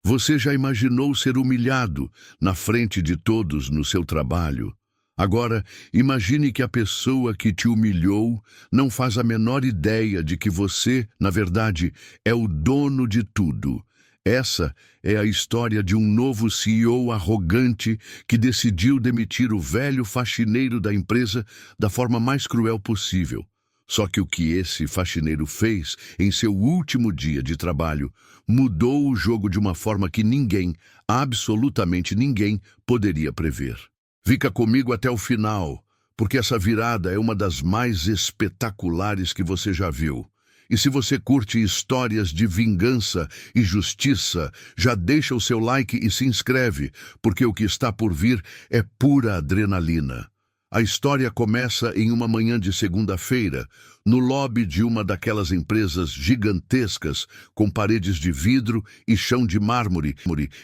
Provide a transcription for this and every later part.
Você já imaginou ser humilhado na frente de todos no seu trabalho? Agora, imagine que a pessoa que te humilhou não faz a menor ideia de que você, na verdade, é o dono de tudo. Essa é a história de um novo CEO arrogante que decidiu demitir o velho faxineiro da empresa da forma mais cruel possível. Só que o que esse faxineiro fez em seu último dia de trabalho mudou o jogo de uma forma que ninguém, absolutamente ninguém, poderia prever. Fica comigo até o final, porque essa virada é uma das mais espetaculares que você já viu. E se você curte histórias de vingança e justiça, já deixa o seu like e se inscreve, porque o que está por vir é pura adrenalina. A história começa em uma manhã de segunda-feira, no lobby de uma daquelas empresas gigantescas, com paredes de vidro e chão de mármore,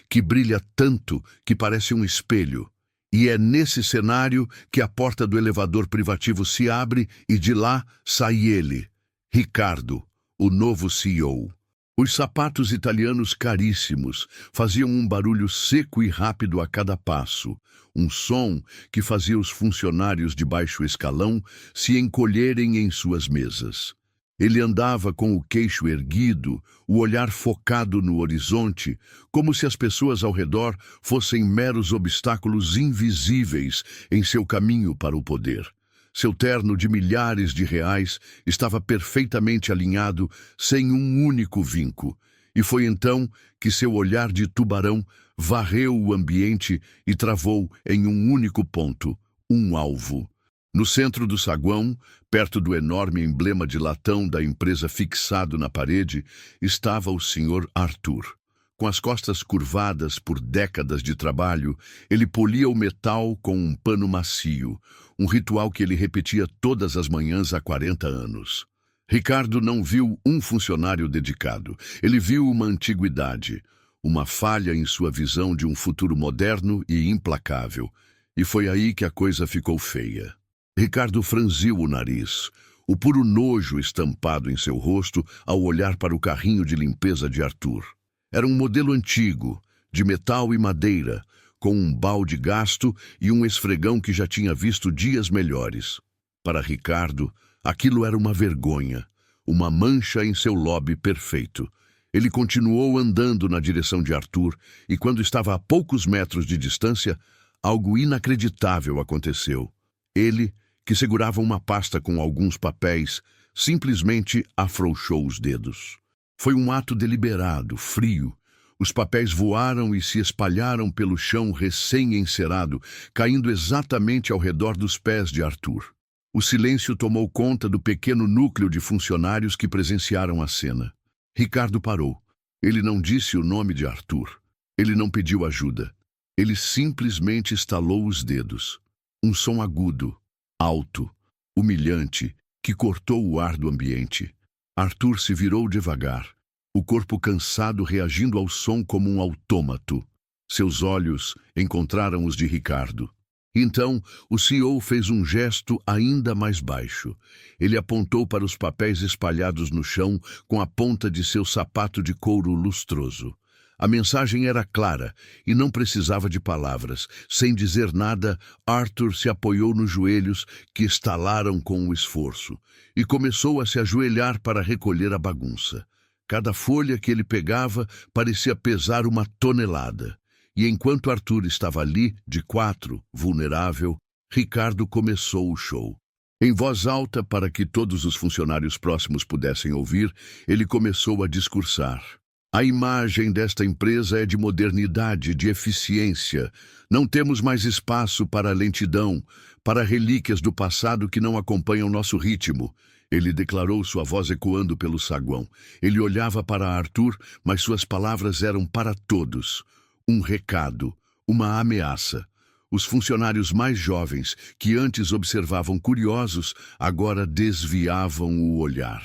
que brilha tanto que parece um espelho. E é nesse cenário que a porta do elevador privativo se abre e de lá sai ele, Ricardo, o novo CEO. Os sapatos italianos caríssimos faziam um barulho seco e rápido a cada passo, um som que fazia os funcionários de baixo escalão se encolherem em suas mesas. Ele andava com o queixo erguido, o olhar focado no horizonte, como se as pessoas ao redor fossem meros obstáculos invisíveis em seu caminho para o poder. Seu terno de milhares de reais estava perfeitamente alinhado, sem um único vinco. E foi então que seu olhar de tubarão varreu o ambiente e travou em um único ponto, um alvo. No centro do saguão, perto do enorme emblema de latão da empresa fixado na parede, estava o Sr. Arthur. Com as costas curvadas por décadas de trabalho, ele polia o metal com um pano macio, um ritual que ele repetia todas as manhãs há 40 anos. Ricardo não viu um funcionário dedicado. Ele viu uma antiguidade, uma falha em sua visão de um futuro moderno e implacável. E foi aí que a coisa ficou feia. Ricardo franziu o nariz, o puro nojo estampado em seu rosto ao olhar para o carrinho de limpeza de Arthur. Era um modelo antigo, de metal e madeira, com um balde gasto e um esfregão que já tinha visto dias melhores. Para Ricardo, aquilo era uma vergonha, uma mancha em seu lobby perfeito. Ele continuou andando na direção de Arthur e, quando estava a poucos metros de distância, algo inacreditável aconteceu. Ele, que segurava uma pasta com alguns papéis, simplesmente afrouxou os dedos. Foi um ato deliberado, frio. Os papéis voaram e se espalharam pelo chão recém-encerado, caindo exatamente ao redor dos pés de Arthur. O silêncio tomou conta do pequeno núcleo de funcionários que presenciaram a cena. Ricardo parou. Ele não disse o nome de Arthur. Ele não pediu ajuda. Ele simplesmente estalou os dedos. Um som agudo, alto, humilhante, que cortou o ar do ambiente. Arthur se virou devagar, o corpo cansado reagindo ao som como um autômato. Seus olhos encontraram os de Ricardo. Então, o CEO fez um gesto ainda mais baixo. Ele apontou para os papéis espalhados no chão com a ponta de seu sapato de couro lustroso. A mensagem era clara e não precisava de palavras. Sem dizer nada, Arthur se apoiou nos joelhos que estalaram com o esforço e começou a se ajoelhar para recolher a bagunça. Cada folha que ele pegava parecia pesar uma tonelada. E enquanto Arthur estava ali, de quatro, vulnerável, Ricardo começou o show. Em voz alta, para que todos os funcionários próximos pudessem ouvir, ele começou a discursar. A imagem desta empresa é de modernidade, de eficiência. Não temos mais espaço para lentidão, para relíquias do passado que não acompanham nosso ritmo. Ele declarou, sua voz ecoando pelo saguão. Ele olhava para Arthur, mas suas palavras eram para todos. Um recado, uma ameaça. Os funcionários mais jovens, que antes observavam curiosos, agora desviavam o olhar.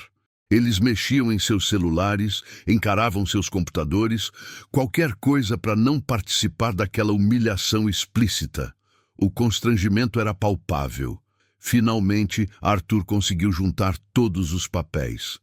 Eles mexiam em seus celulares, encaravam seus computadores, qualquer coisa para não participar daquela humilhação explícita. O constrangimento era palpável. Finalmente, Arthur conseguiu juntar todos os papéis.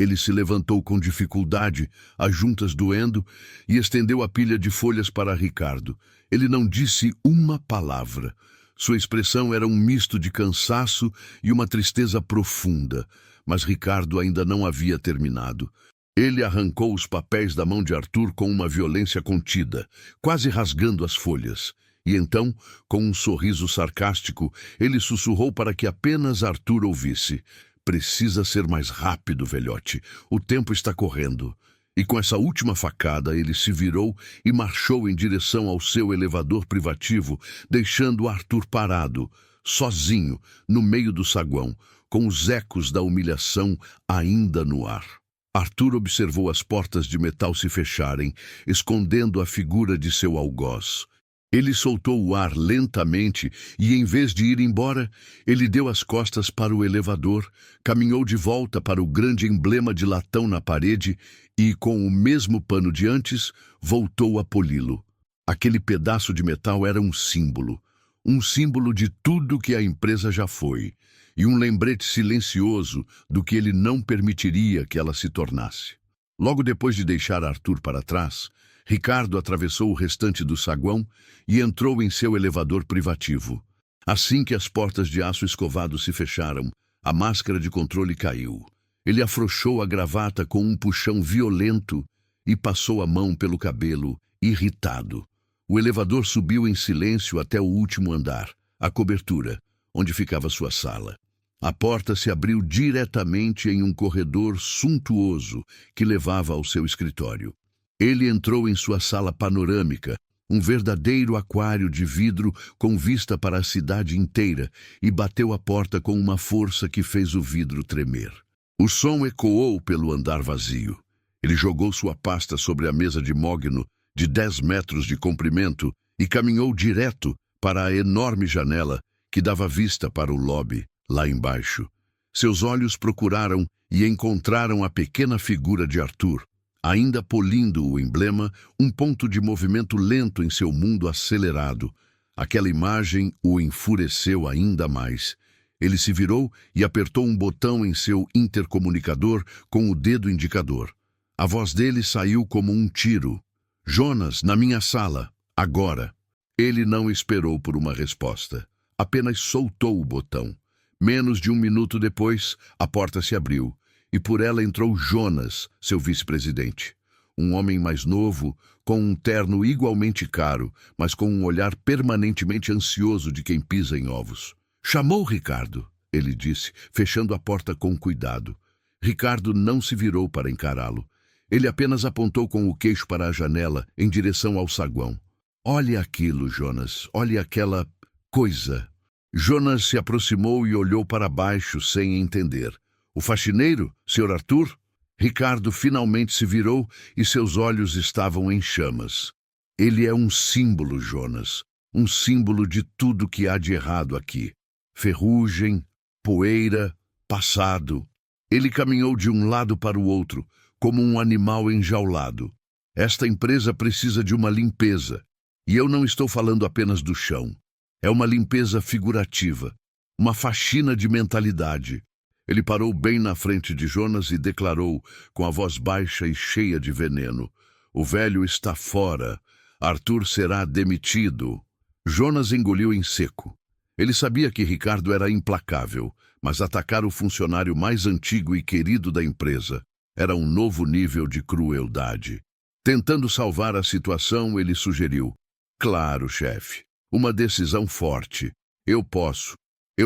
Ele se levantou com dificuldade, as juntas doendo, e estendeu a pilha de folhas para Ricardo. Ele não disse uma palavra. Sua expressão era um misto de cansaço e uma tristeza profunda, mas Ricardo ainda não havia terminado. Ele arrancou os papéis da mão de Arthur com uma violência contida, quase rasgando as folhas. E então, com um sorriso sarcástico, ele sussurrou para que apenas Arthur ouvisse. Precisa ser mais rápido, velhote. O tempo está correndo. E com essa última facada, ele se virou e marchou em direção ao seu elevador privativo, deixando Arthur parado, sozinho, no meio do saguão, com os ecos da humilhação ainda no ar. Arthur observou as portas de metal se fecharem, escondendo a figura de seu algoz. Ele soltou o ar lentamente e, em vez de ir embora, ele deu as costas para o elevador, caminhou de volta para o grande emblema de latão na parede e, com o mesmo pano de antes, voltou a poli-lo. Aquele pedaço de metal era um símbolo de tudo que a empresa já foi, e um lembrete silencioso do que ele não permitiria que ela se tornasse. Logo depois de deixar Arthur para trás, Ricardo atravessou o restante do saguão e entrou em seu elevador privativo. Assim que as portas de aço escovado se fecharam, a máscara de controle caiu. Ele afrouxou a gravata com um puxão violento e passou a mão pelo cabelo, irritado. O elevador subiu em silêncio até o último andar, a cobertura, onde ficava sua sala. A porta se abriu diretamente em um corredor suntuoso que levava ao seu escritório. Ele entrou em sua sala panorâmica, um verdadeiro aquário de vidro com vista para a cidade inteira, e bateu a porta com uma força que fez o vidro tremer. O som ecoou pelo andar vazio. Ele jogou sua pasta sobre a mesa de mogno de 10 metros de comprimento e caminhou direto para a enorme janela que dava vista para o lobby, lá embaixo. Seus olhos procuraram e encontraram a pequena figura de Arthur, ainda polindo o emblema, um ponto de movimento lento em seu mundo acelerado. Aquela imagem o enfureceu ainda mais. Ele se virou e apertou um botão em seu intercomunicador com o dedo indicador. A voz dele saiu como um tiro. "Jonas, na minha sala, agora." Ele não esperou por uma resposta. Apenas soltou o botão. Menos de um minuto depois, a porta se abriu. E por ela entrou Jonas, seu vice-presidente. Um homem mais novo, com um terno igualmente caro, mas com um olhar permanentemente ansioso de quem pisa em ovos. "Chamou Ricardo", ele disse, fechando a porta com cuidado. Ricardo não se virou para encará-lo. Ele apenas apontou com o queixo para a janela, em direção ao saguão. "Olhe aquilo, Jonas. Olhe aquela coisa." Jonas se aproximou e olhou para baixo sem entender. "O faxineiro, Sr. Arthur?" Ricardo finalmente se virou e seus olhos estavam em chamas. "Ele é um símbolo, Jonas. Um símbolo de tudo que há de errado aqui. Ferrugem, poeira, passado." Ele caminhou de um lado para o outro, como um animal enjaulado. "Esta empresa precisa de uma limpeza. E eu não estou falando apenas do chão. É uma limpeza figurativa, uma faxina de mentalidade." Ele parou bem na frente de Jonas e declarou, com a voz baixa e cheia de veneno: "O velho está fora. Arthur será demitido." Jonas engoliu em seco. Ele sabia que Ricardo era implacável, mas atacar o funcionário mais antigo e querido da empresa era um novo nível de crueldade. Tentando salvar a situação, ele sugeriu: "Claro, chefe. Uma decisão forte. Eu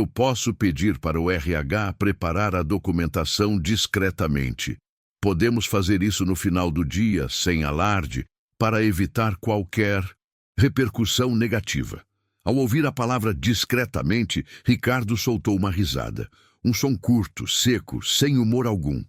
posso pedir para o RH preparar a documentação discretamente. Podemos fazer isso no final do dia, sem alarde, para evitar qualquer repercussão negativa." Ao ouvir a palavra discretamente, Ricardo soltou uma risada. Um som curto, seco, sem humor algum.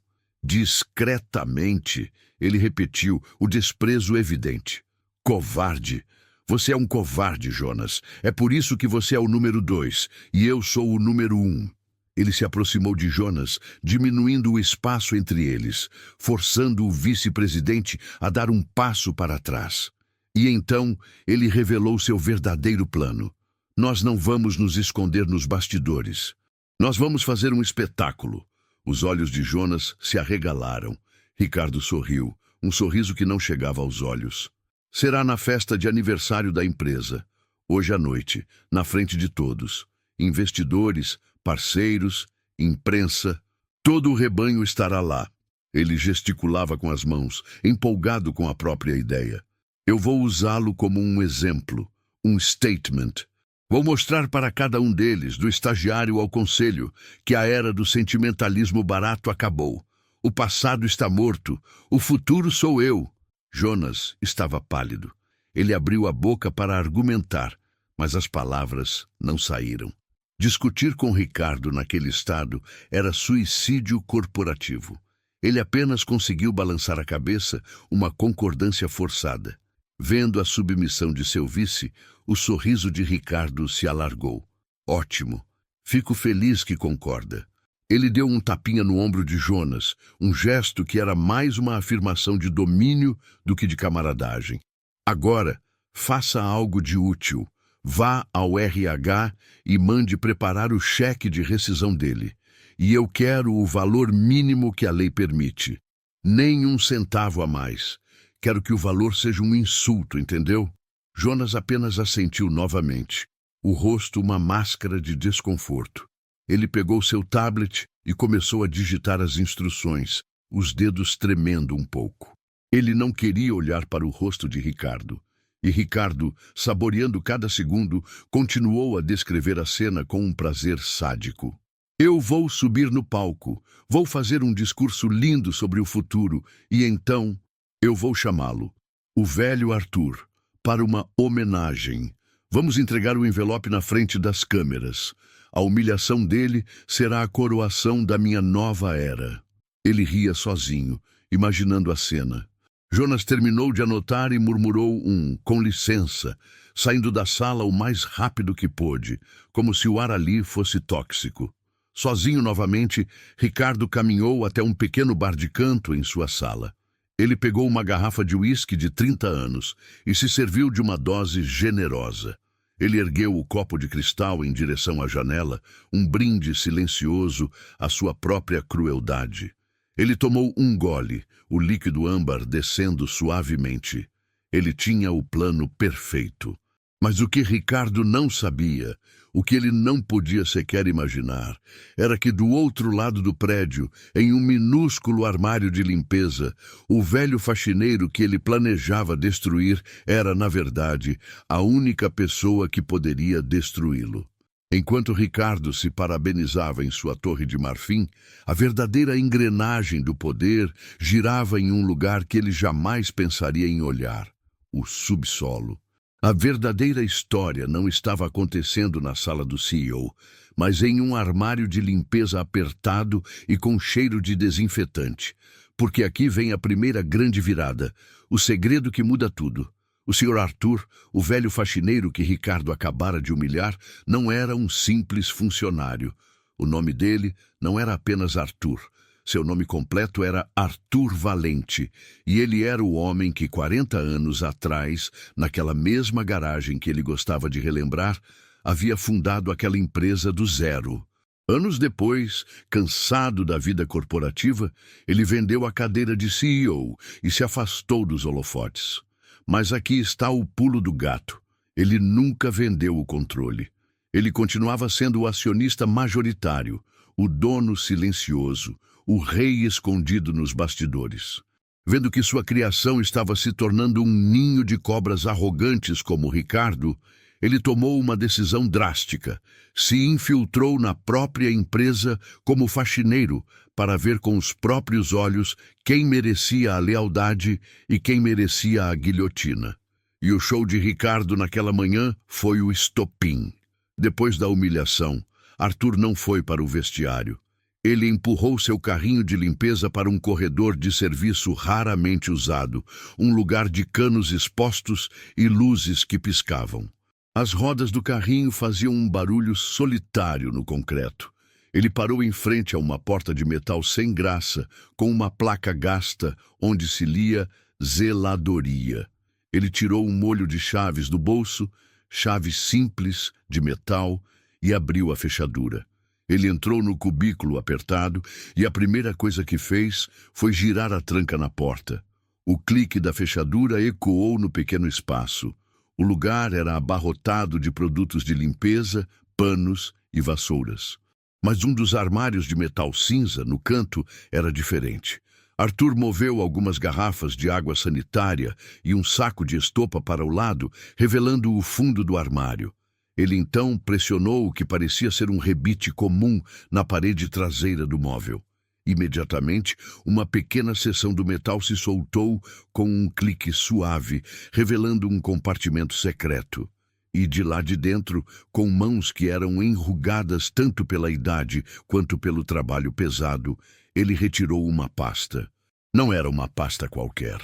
"Discretamente", ele repetiu, o desprezo evidente. "Covarde. Você é um covarde, Jonas. É por isso que você é o número 2 e eu sou o número 1. Ele se aproximou de Jonas, diminuindo o espaço entre eles, forçando o vice-presidente a dar um passo para trás. E então ele revelou seu verdadeiro plano. "Nós não vamos nos esconder nos bastidores. Nós vamos fazer um espetáculo. Os olhos de Jonas se arregalaram. Ricardo sorriu, um sorriso que não chegava aos olhos. Será na festa de aniversário da empresa, hoje à noite, na frente de todos. Investidores, parceiros, imprensa, todo o rebanho estará lá. Ele gesticulava com as mãos, empolgado com a própria ideia. Eu vou usá-lo como um exemplo, um statement. Vou mostrar para cada um deles, do estagiário ao conselho, que a era do sentimentalismo barato acabou. O passado está morto, o futuro sou eu. Jonas estava pálido. Ele abriu a boca para argumentar, mas as palavras não saíram. Discutir com Ricardo naquele estado era suicídio corporativo. Ele apenas conseguiu balançar a cabeça, uma concordância forçada. Vendo a submissão de seu vice, o sorriso de Ricardo se alargou. Ótimo. Fico feliz que concorda. Ele deu um tapinha no ombro de Jonas, um gesto que era mais uma afirmação de domínio do que de camaradagem. Agora, faça algo de útil. Vá ao RH e mande preparar o cheque de rescisão dele. E eu quero o valor mínimo que a lei permite. Nem um centavo a mais. Quero que o valor seja um insulto, entendeu? Jonas apenas assentiu novamente, o rosto uma máscara de desconforto. Ele pegou seu tablet e começou a digitar as instruções, os dedos tremendo um pouco. Ele não queria olhar para o rosto de Ricardo. E Ricardo, saboreando cada segundo, continuou a descrever a cena com um prazer sádico. Eu vou subir no palco, vou fazer um discurso lindo sobre o futuro e então eu vou chamá-lo, o velho Arthur, para uma homenagem. Vamos entregar o envelope na frente das câmeras. A humilhação dele será a coroação da minha nova era. Ele ria sozinho, imaginando a cena. Jonas terminou de anotar e murmurou com licença, saindo da sala o mais rápido que pôde, como se o ar ali fosse tóxico. Sozinho novamente, Ricardo caminhou até um pequeno bar de canto em sua sala. Ele pegou uma garrafa de uísque de 30 anos e se serviu de uma dose generosa. Ele ergueu o copo de cristal em direção à janela, um brinde silencioso à sua própria crueldade. Ele tomou um gole, o líquido âmbar descendo suavemente. Ele tinha o plano perfeito. Mas o que Ricardo não sabia, o que ele não podia sequer imaginar, era que do outro lado do prédio, em um minúsculo armário de limpeza, o velho faxineiro que ele planejava destruir era, na verdade, a única pessoa que poderia destruí-lo. Enquanto Ricardo se parabenizava em sua torre de marfim, a verdadeira engrenagem do poder girava em um lugar que ele jamais pensaria em olhar: o subsolo. A verdadeira história não estava acontecendo na sala do CEO, mas em um armário de limpeza apertado e com cheiro de desinfetante. Porque aqui vem a primeira grande virada, o segredo que muda tudo. O Sr. Arthur, o velho faxineiro que Ricardo acabara de humilhar, não era um simples funcionário. O nome dele não era apenas Arthur. Seu nome completo era Arthur Valente, e ele era o homem que 40 anos atrás, naquela mesma garagem que ele gostava de relembrar, havia fundado aquela empresa do zero. Anos depois, cansado da vida corporativa, ele vendeu a cadeira de CEO e se afastou dos holofotes. Mas aqui está o pulo do gato. Ele nunca vendeu o controle. Ele continuava sendo o acionista majoritário, o dono silencioso, o rei escondido nos bastidores. Vendo que sua criação estava se tornando um ninho de cobras arrogantes como Ricardo, ele tomou uma decisão drástica. Se infiltrou na própria empresa como faxineiro para ver com os próprios olhos quem merecia a lealdade e quem merecia a guilhotina. E o show de Ricardo naquela manhã foi o estopim. Depois da humilhação, Arthur não foi para o vestiário. Ele empurrou seu carrinho de limpeza para um corredor de serviço raramente usado, um lugar de canos expostos e luzes que piscavam. As rodas do carrinho faziam um barulho solitário no concreto. Ele parou em frente a uma porta de metal sem graça, com uma placa gasta onde se lia zeladoria. Ele tirou um molho de chaves do bolso, chave simples, de metal, e abriu a fechadura. Ele entrou no cubículo apertado e a primeira coisa que fez foi girar a tranca na porta. O clique da fechadura ecoou no pequeno espaço. O lugar era abarrotado de produtos de limpeza, panos e vassouras. Mas um dos armários de metal cinza, no canto, era diferente. Arthur moveu algumas garrafas de água sanitária e um saco de estopa para o lado, revelando o fundo do armário. Ele então pressionou o que parecia ser um rebite comum na parede traseira do móvel. Imediatamente, uma pequena seção do metal se soltou com um clique suave, revelando um compartimento secreto. E de lá de dentro, com mãos que eram enrugadas tanto pela idade quanto pelo trabalho pesado, ele retirou uma pasta. Não era uma pasta qualquer.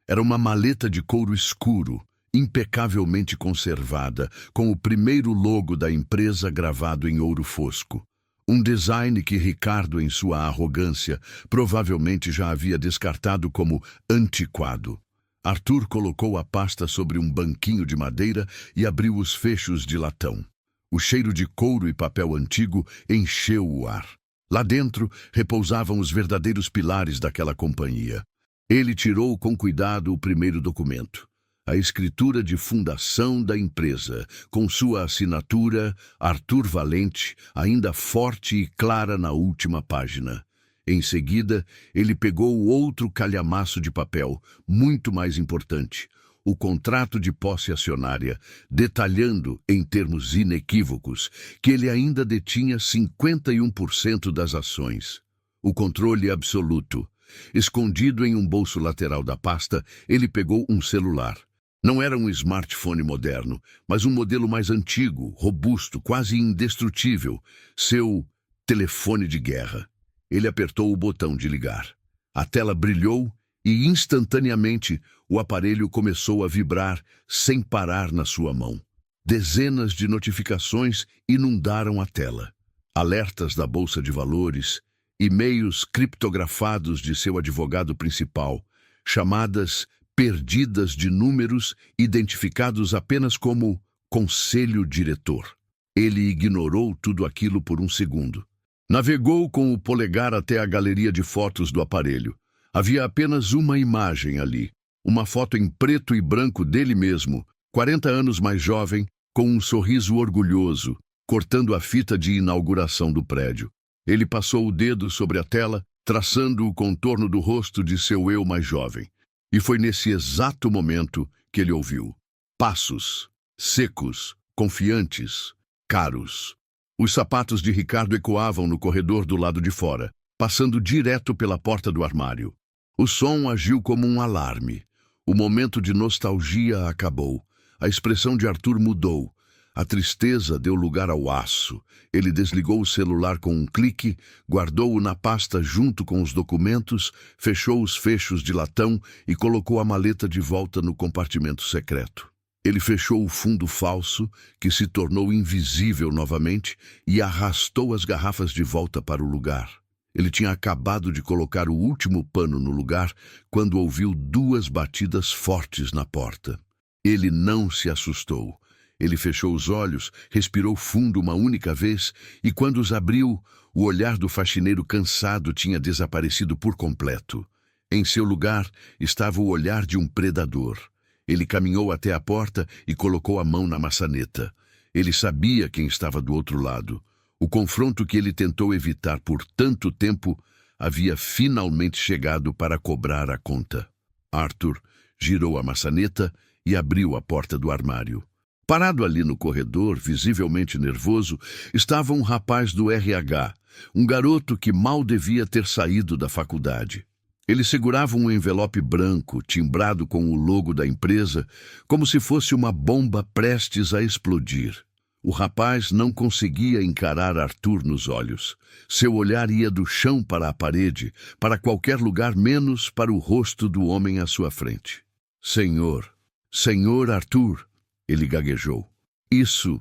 Era uma maleta de couro escuro, impecavelmente conservada, com o primeiro logo da empresa gravado em ouro fosco. Um design que Ricardo, em sua arrogância, provavelmente já havia descartado como antiquado. Arthur colocou a pasta sobre um banquinho de madeira e abriu os fechos de latão. O cheiro de couro e papel antigo encheu o ar. Lá dentro repousavam os verdadeiros pilares daquela companhia. Ele tirou com cuidado o primeiro documento. A escritura de fundação da empresa, com sua assinatura, Arthur Valente, ainda forte e clara na última página. Em seguida, ele pegou outro calhamaço de papel, muito mais importante, o contrato de posse acionária, detalhando, em termos inequívocos, que ele ainda detinha 51% das ações. O controle absoluto. Escondido em um bolso lateral da pasta, ele pegou um celular. Não era um smartphone moderno, mas um modelo mais antigo, robusto, quase indestrutível. Seu telefone de guerra. Ele apertou o botão de ligar. A tela brilhou e, instantaneamente, o aparelho começou a vibrar sem parar na sua mão. Dezenas de notificações inundaram a tela. Alertas da Bolsa de Valores, e-mails criptografados de seu advogado principal, chamadas perdidas de números identificados apenas como Conselho Diretor. Ele ignorou tudo aquilo por um segundo. Navegou com o polegar até a galeria de fotos do aparelho. Havia apenas uma imagem ali. Uma foto em preto e branco dele mesmo, 40 anos mais jovem, com um sorriso orgulhoso, cortando a fita de inauguração do prédio. Ele passou o dedo sobre a tela, traçando o contorno do rosto de seu eu mais jovem. E foi nesse exato momento que ele ouviu. Passos, secos, confiantes, caros. Os sapatos de Ricardo ecoavam no corredor do lado de fora, passando direto pela porta do armário. O som agiu como um alarme. O momento de nostalgia acabou. A expressão de Arthur mudou. A tristeza deu lugar ao aço. Ele desligou o celular com um clique, guardou-o na pasta junto com os documentos, fechou os fechos de latão e colocou a maleta de volta no compartimento secreto. Ele fechou o fundo falso, que se tornou invisível novamente, e arrastou as garrafas de volta para o lugar. Ele tinha acabado de colocar o último pano no lugar quando ouviu 2 batidas fortes na porta. Ele não se assustou. Ele fechou os olhos, respirou fundo uma única vez e, quando os abriu, o olhar do faxineiro cansado tinha desaparecido por completo. Em seu lugar estava o olhar de um predador. Ele caminhou até a porta e colocou a mão na maçaneta. Ele sabia quem estava do outro lado. O confronto que ele tentou evitar por tanto tempo havia finalmente chegado para cobrar a conta. Arthur girou a maçaneta e abriu a porta do armário. Parado ali no corredor, visivelmente nervoso, estava um rapaz do RH, um garoto que mal devia ter saído da faculdade. Ele segurava um envelope branco, timbrado com o logo da empresa, como se fosse uma bomba prestes a explodir. O rapaz não conseguia encarar Arthur nos olhos. Seu olhar ia do chão para a parede, para qualquer lugar menos para o rosto do homem à sua frente. Senhor Arthur, ele gaguejou. Isso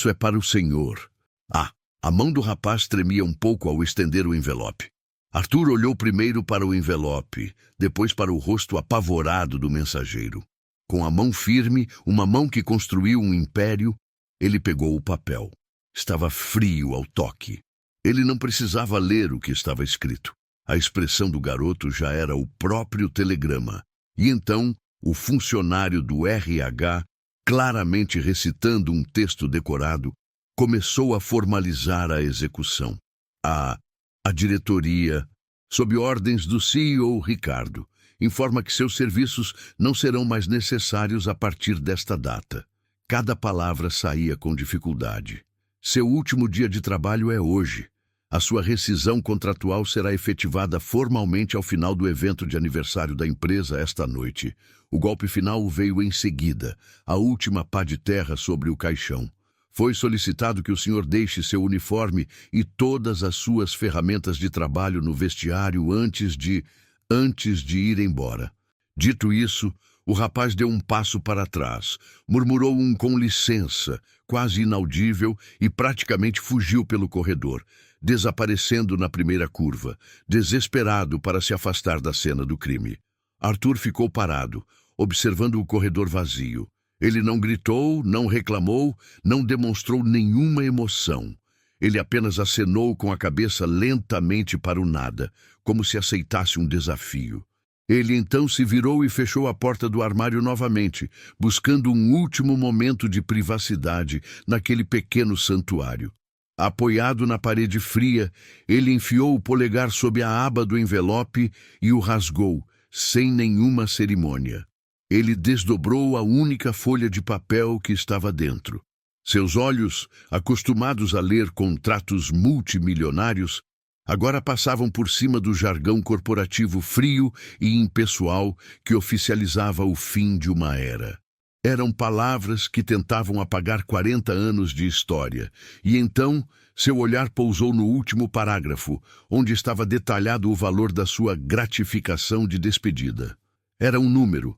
é para o senhor. A mão do rapaz tremia um pouco ao estender o envelope. Arthur olhou primeiro para o envelope, depois para o rosto apavorado do mensageiro. Com a mão firme, uma mão que construiu um império, ele pegou o papel. Estava frio ao toque. Ele não precisava ler o que estava escrito. A expressão do garoto já era o próprio telegrama. E então, o funcionário do RH, claramente recitando um texto decorado, começou a formalizar a execução. A diretoria, sob ordens do CEO Ricardo, informa que seus serviços não serão mais necessários a partir desta data. Cada palavra saía com dificuldade. Seu último dia de trabalho é hoje. A sua rescisão contratual será efetivada formalmente ao final do evento de aniversário da empresa esta noite. O golpe final veio em seguida, a última pá de terra sobre o caixão. Foi solicitado que o senhor deixe seu uniforme e todas as suas ferramentas de trabalho no vestiário antes de ir embora. Dito isso, o rapaz deu um passo para trás, murmurou um com licença, quase inaudível, e praticamente fugiu pelo corredor, desaparecendo na primeira curva, desesperado para se afastar da cena do crime. Arthur ficou parado, observando o corredor vazio. Ele não gritou, não reclamou, não demonstrou nenhuma emoção. Ele apenas acenou com a cabeça lentamente para o nada, como se aceitasse um desafio. Ele então se virou e fechou a porta do armário novamente, buscando um último momento de privacidade naquele pequeno santuário. Apoiado na parede fria, ele enfiou o polegar sob a aba do envelope e o rasgou, sem nenhuma cerimônia. Ele desdobrou a única folha de papel que estava dentro. Seus olhos, acostumados a ler contratos multimilionários, agora passavam por cima do jargão corporativo frio e impessoal que oficializava o fim de uma era. Eram palavras que tentavam apagar 40 anos de história, e então seu olhar pousou no último parágrafo, onde estava detalhado o valor da sua gratificação de despedida. Era um número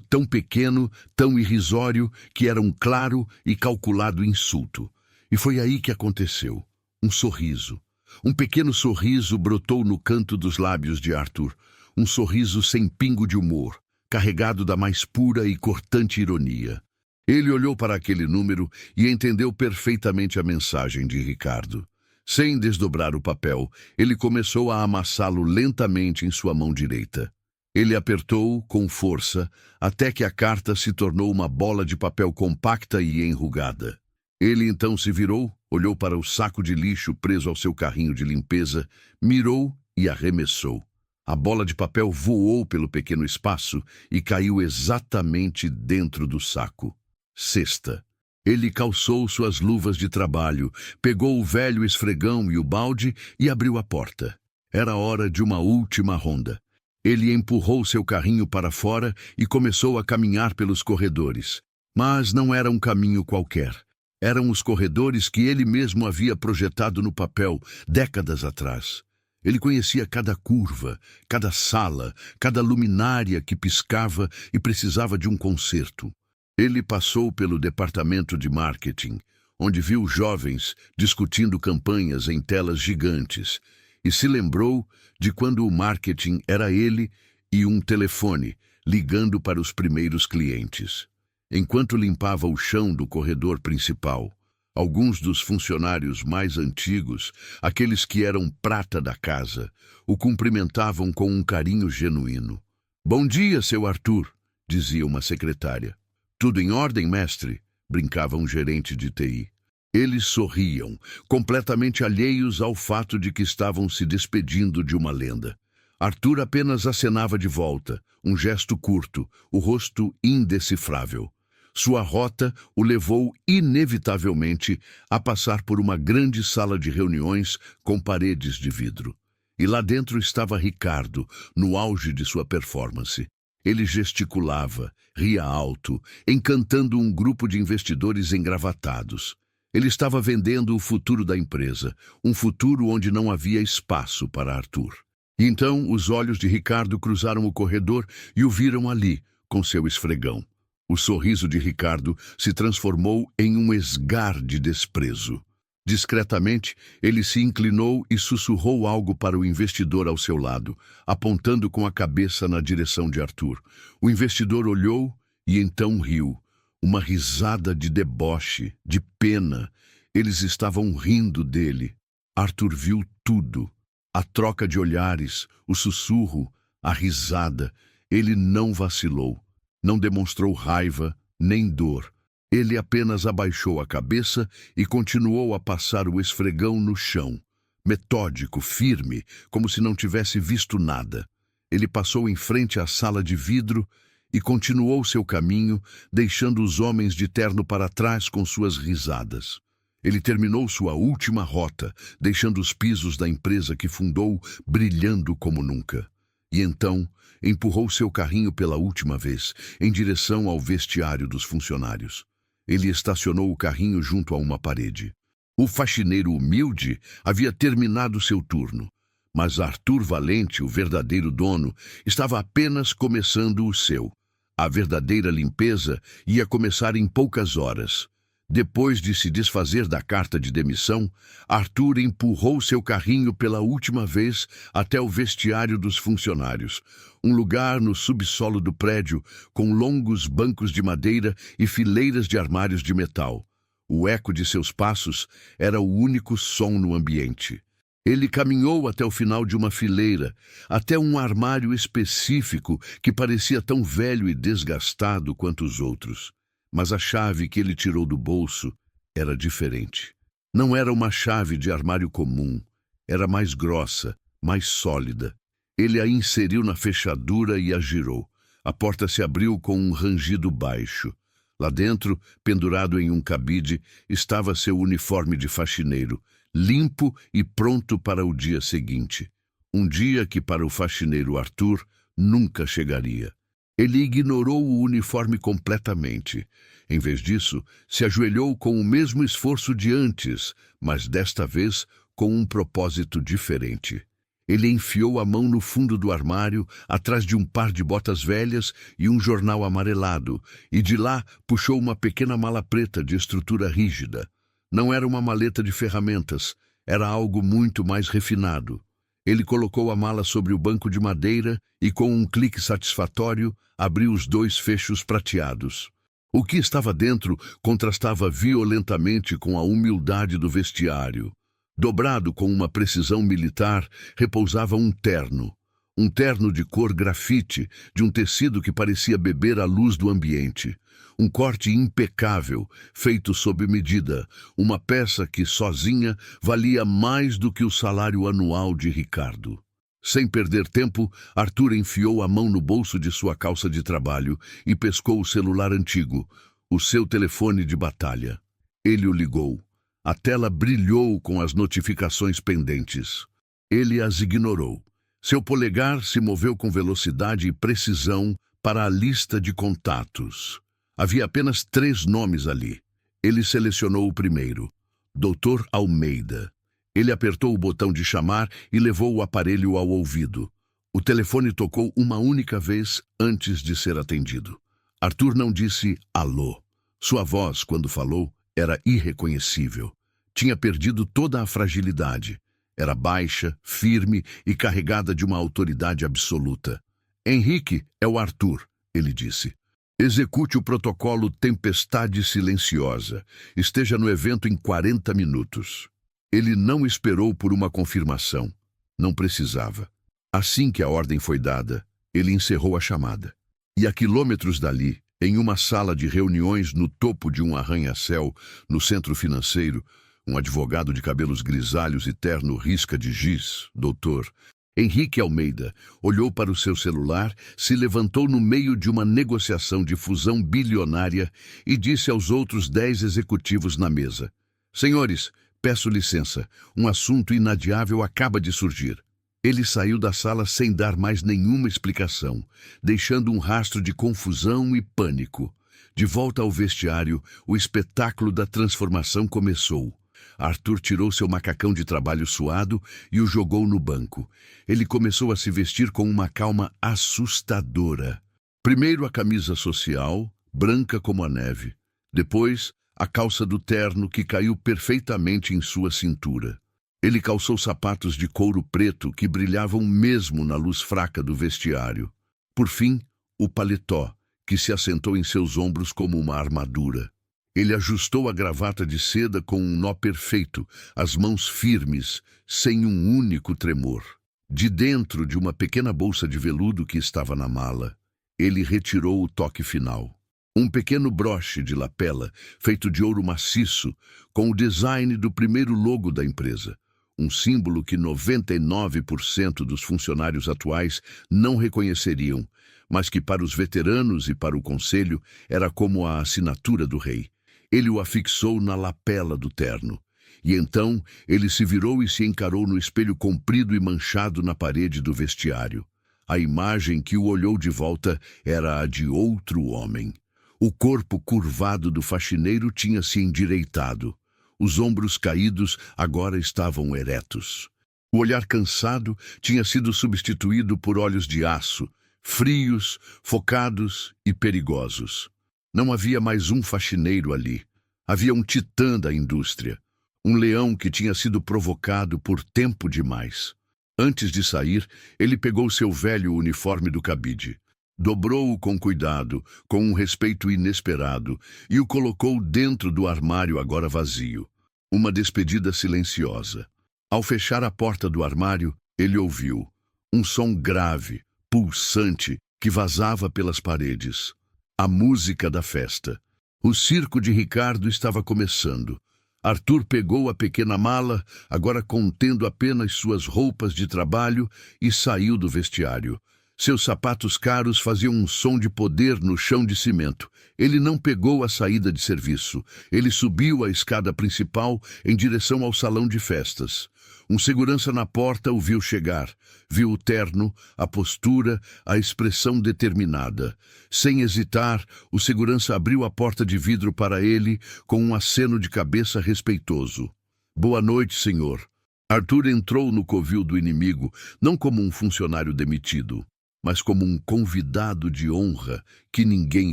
tão pequeno, tão irrisório, que era um claro e calculado insulto. E foi aí que aconteceu. Um sorriso. Um pequeno sorriso brotou no canto dos lábios de Arthur. Um sorriso sem pingo de humor, carregado da mais pura e cortante ironia. Ele olhou para aquele número e entendeu perfeitamente a mensagem de Ricardo. Sem desdobrar o papel, ele começou a amassá-lo lentamente em sua mão direita. Ele apertou com força até que a carta se tornou uma bola de papel compacta e enrugada. Ele então se virou, olhou para o saco de lixo preso ao seu carrinho de limpeza, mirou e arremessou. A bola de papel voou pelo pequeno espaço e caiu exatamente dentro do saco. Cesta. Ele calçou suas luvas de trabalho, pegou o velho esfregão e o balde e abriu a porta. Era hora de uma última ronda. Ele empurrou seu carrinho para fora e começou a caminhar pelos corredores. Mas não era um caminho qualquer. Eram os corredores que ele mesmo havia projetado no papel décadas atrás. Ele conhecia cada curva, cada sala, cada luminária que piscava e precisava de um conserto. Ele passou pelo departamento de marketing, onde viu jovens discutindo campanhas em telas gigantes, e se lembrou de quando o marketing era ele e um telefone, ligando para os primeiros clientes. Enquanto limpava o chão do corredor principal, alguns dos funcionários mais antigos, aqueles que eram prata da casa, o cumprimentavam com um carinho genuíno. "Bom dia, seu Arthur", dizia uma secretária. "Tudo em ordem, mestre?", brincava um gerente de TI. Eles sorriam, completamente alheios ao fato de que estavam se despedindo de uma lenda. Arthur apenas acenava de volta, um gesto curto, o rosto indecifrável. Sua rota o levou inevitavelmente a passar por uma grande sala de reuniões com paredes de vidro. E lá dentro estava Ricardo, no auge de sua performance. Ele gesticulava, ria alto, encantando um grupo de investidores engravatados. Ele estava vendendo o futuro da empresa, um futuro onde não havia espaço para Arthur. E então os olhos de Ricardo cruzaram o corredor e o viram ali, com seu esfregão. O sorriso de Ricardo se transformou em um esgar de desprezo. Discretamente, ele se inclinou e sussurrou algo para o investidor ao seu lado, apontando com a cabeça na direção de Arthur. O investidor olhou e então riu. Uma risada de deboche, de pena. Eles estavam rindo dele. Arthur viu tudo. A troca de olhares, o sussurro, a risada. Ele não vacilou. Não demonstrou raiva nem dor. Ele apenas abaixou a cabeça e continuou a passar o esfregão no chão. Metódico, firme, como se não tivesse visto nada. Ele passou em frente à sala de vidro e continuou seu caminho, deixando os homens de terno para trás com suas risadas. Ele terminou sua última rota, deixando os pisos da empresa que fundou brilhando como nunca. E então empurrou seu carrinho pela última vez, em direção ao vestiário dos funcionários. Ele estacionou o carrinho junto a uma parede. O faxineiro humilde havia terminado seu turno, mas Arthur Valente, o verdadeiro dono, estava apenas começando o seu. A verdadeira limpeza ia começar em poucas horas. Depois de se desfazer da carta de demissão, Arthur empurrou seu carrinho pela última vez até o vestiário dos funcionários, um lugar no subsolo do prédio com longos bancos de madeira e fileiras de armários de metal. O eco de seus passos era o único som no ambiente. Ele caminhou até o final de uma fileira, até um armário específico que parecia tão velho e desgastado quanto os outros. Mas a chave que ele tirou do bolso era diferente. Não era uma chave de armário comum. Era mais grossa, mais sólida. Ele a inseriu na fechadura e a girou. A porta se abriu com um rangido baixo. Lá dentro, pendurado em um cabide, estava seu uniforme de faxineiro, limpo e pronto para o dia seguinte. Um dia que para o faxineiro Arthur nunca chegaria. Ele ignorou o uniforme completamente. Em vez disso, se ajoelhou com o mesmo esforço de antes, mas desta vez com um propósito diferente. Ele enfiou a mão no fundo do armário, atrás de um par de botas velhas e um jornal amarelado, e de lá puxou uma pequena mala preta de estrutura rígida. Não era uma maleta de ferramentas, era algo muito mais refinado. Ele colocou a mala sobre o banco de madeira e, com um clique satisfatório, abriu os 2 fechos prateados. O que estava dentro contrastava violentamente com a humildade do vestiário. Dobrado com uma precisão militar, repousava um terno. Um terno de cor grafite, de um tecido que parecia beber a luz do ambiente. Um corte impecável, feito sob medida, uma peça que, sozinha, valia mais do que o salário anual de Ricardo. Sem perder tempo, Arthur enfiou a mão no bolso de sua calça de trabalho e pescou o celular antigo, o seu telefone de batalha. Ele o ligou. A tela brilhou com as notificações pendentes. Ele as ignorou. Seu polegar se moveu com velocidade e precisão para a lista de contatos. Havia apenas 3 nomes ali. Ele selecionou o primeiro, Dr. Almeida. Ele apertou o botão de chamar e levou o aparelho ao ouvido. O telefone tocou uma única vez antes de ser atendido. Arthur não disse alô. Sua voz, quando falou, era irreconhecível. Tinha perdido toda a fragilidade. Era baixa, firme e carregada de uma autoridade absoluta. Henrique é o Arthur, ele disse. Execute o protocolo Tempestade Silenciosa. Esteja no evento em 40 minutos. Ele não esperou por uma confirmação. Não precisava. Assim que a ordem foi dada, ele encerrou a chamada. E a quilômetros dali, em uma sala de reuniões no topo de um arranha-céu, no centro financeiro, um advogado de cabelos grisalhos e terno risca de giz, doutor, Henrique Almeida, olhou para o seu celular, se levantou no meio de uma negociação de fusão bilionária e disse aos outros 10 executivos na mesa: Senhores, peço licença, um assunto inadiável acaba de surgir. Ele saiu da sala sem dar mais nenhuma explicação, deixando um rastro de confusão e pânico. De volta ao vestiário, o espetáculo da transformação começou. Arthur tirou seu macacão de trabalho suado e o jogou no banco. Ele começou a se vestir com uma calma assustadora. Primeiro a camisa social, branca como a neve. Depois, a calça do terno que caiu perfeitamente em sua cintura. Ele calçou sapatos de couro preto que brilhavam mesmo na luz fraca do vestiário. Por fim, o paletó, que se assentou em seus ombros como uma armadura. Ele ajustou a gravata de seda com um nó perfeito, as mãos firmes, sem um único tremor. De dentro de uma pequena bolsa de veludo que estava na mala, ele retirou o toque final. Um pequeno broche de lapela, feito de ouro maciço, com o design do primeiro logo da empresa. Um símbolo que 99% dos funcionários atuais não reconheceriam, mas que para os veteranos e para o conselho era como a assinatura do rei. Ele o afixou na lapela do terno. E então ele se virou e se encarou no espelho comprido e manchado na parede do vestiário. A imagem que o olhou de volta era a de outro homem. O corpo curvado do faxineiro tinha se endireitado. Os ombros caídos agora estavam eretos. O olhar cansado tinha sido substituído por olhos de aço, frios, focados e perigosos. Não havia mais um faxineiro ali. Havia um titã da indústria. Um leão que tinha sido provocado por tempo demais. Antes de sair, ele pegou seu velho uniforme do cabide. Dobrou-o com cuidado, com um respeito inesperado, e o colocou dentro do armário agora vazio. Uma despedida silenciosa. Ao fechar a porta do armário, ele ouviu um som grave, pulsante, que vazava pelas paredes. A música da festa. O circo de Ricardo estava começando. Arthur pegou a pequena mala, agora contendo apenas suas roupas de trabalho, e saiu do vestiário. Seus sapatos caros faziam um som de poder no chão de cimento. Ele não pegou a saída de serviço. Ele subiu a escada principal em direção ao salão de festas. Um segurança na porta o viu chegar. Viu o terno, a postura, a expressão determinada. Sem hesitar, o segurança abriu a porta de vidro para ele com um aceno de cabeça respeitoso. "Boa noite, senhor." Arthur entrou no covil do inimigo, não como um funcionário demitido, mas como um convidado de honra que ninguém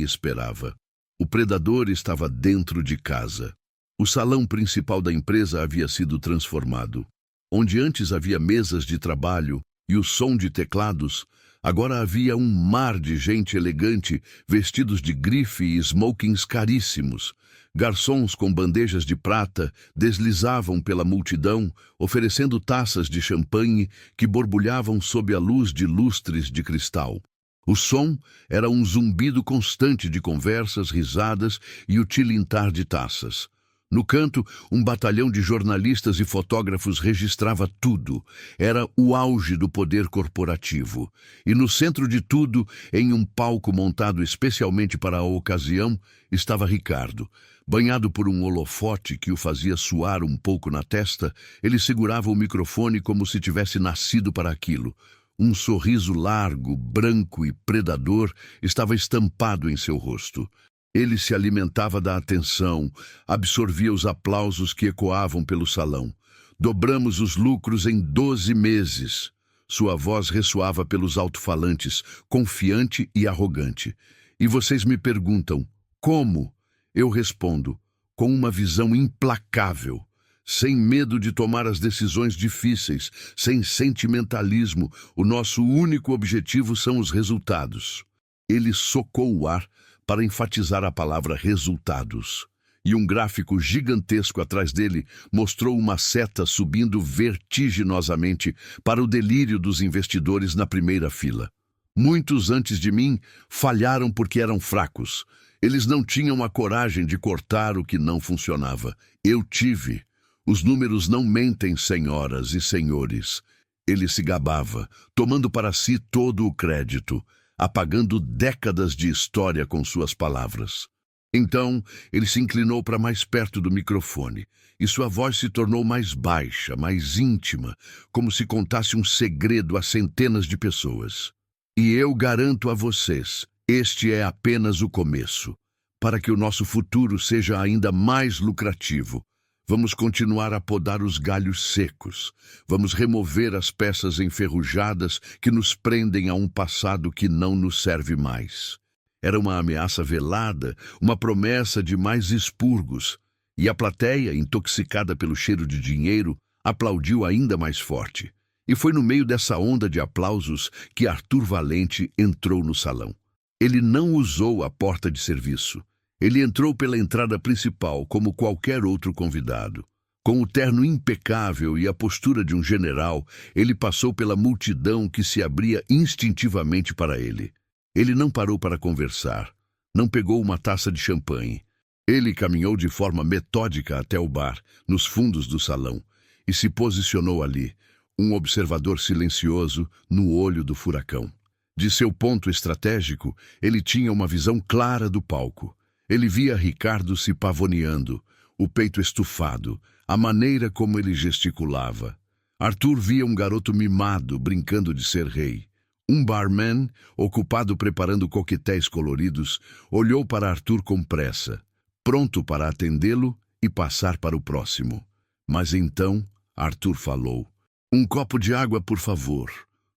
esperava. O predador estava dentro de casa. O salão principal da empresa havia sido transformado. Onde antes havia mesas de trabalho e o som de teclados, agora havia um mar de gente elegante, vestidos de grife e smokings caríssimos. Garçons com bandejas de prata deslizavam pela multidão, oferecendo taças de champanhe que borbulhavam sob a luz de lustres de cristal. O som era um zumbido constante de conversas, risadas e o tilintar de taças. No canto, um batalhão de jornalistas e fotógrafos registrava tudo. Era o auge do poder corporativo. E no centro de tudo, em um palco montado especialmente para a ocasião, estava Ricardo. Banhado por um holofote que o fazia suar um pouco na testa, ele segurava o microfone como se tivesse nascido para aquilo. Um sorriso largo, branco e predador estava estampado em seu rosto. Ele se alimentava da atenção, absorvia os aplausos que ecoavam pelo salão. "Dobramos os lucros em 12 meses." Sua voz ressoava pelos alto-falantes, confiante e arrogante. "E vocês me perguntam, como?" Eu respondo, com uma visão implacável. Sem medo de tomar as decisões difíceis, sem sentimentalismo, o nosso único objetivo são os resultados. Ele socou o ar para enfatizar a palavra resultados. E um gráfico gigantesco atrás dele mostrou uma seta subindo vertiginosamente para o delírio dos investidores na primeira fila. Muitos antes de mim falharam porque eram fracos. Eles não tinham a coragem de cortar o que não funcionava. Eu tive. Os números não mentem, senhoras e senhores. Ele se gabava, tomando para si todo o crédito, apagando décadas de história com suas palavras. Então, ele se inclinou para mais perto do microfone, e sua voz se tornou mais baixa, mais íntima, como se contasse um segredo a centenas de pessoas. "E eu garanto a vocês, este é apenas o começo. Para que o nosso futuro seja ainda mais lucrativo, vamos continuar a podar os galhos secos. Vamos remover as peças enferrujadas que nos prendem a um passado que não nos serve mais." Era uma ameaça velada, uma promessa de mais expurgos. E a plateia, intoxicada pelo cheiro de dinheiro, aplaudiu ainda mais forte. E foi no meio dessa onda de aplausos que Arthur Valente entrou no salão. Ele não usou a porta de serviço. Ele entrou pela entrada principal, como qualquer outro convidado. Com o terno impecável e a postura de um general, ele passou pela multidão que se abria instintivamente para ele. Ele não parou para conversar, não pegou uma taça de champanhe. Ele caminhou de forma metódica até o bar, nos fundos do salão, e se posicionou ali, um observador silencioso no olho do furacão. De seu ponto estratégico, ele tinha uma visão clara do palco. Ele via Ricardo se pavoneando, o peito estufado, a maneira como ele gesticulava. Arthur via um garoto mimado brincando de ser rei. Um barman, ocupado preparando coquetéis coloridos, olhou para Arthur com pressa, pronto para atendê-lo e passar para o próximo. Mas então, Arthur falou: "Um copo de água, por favor."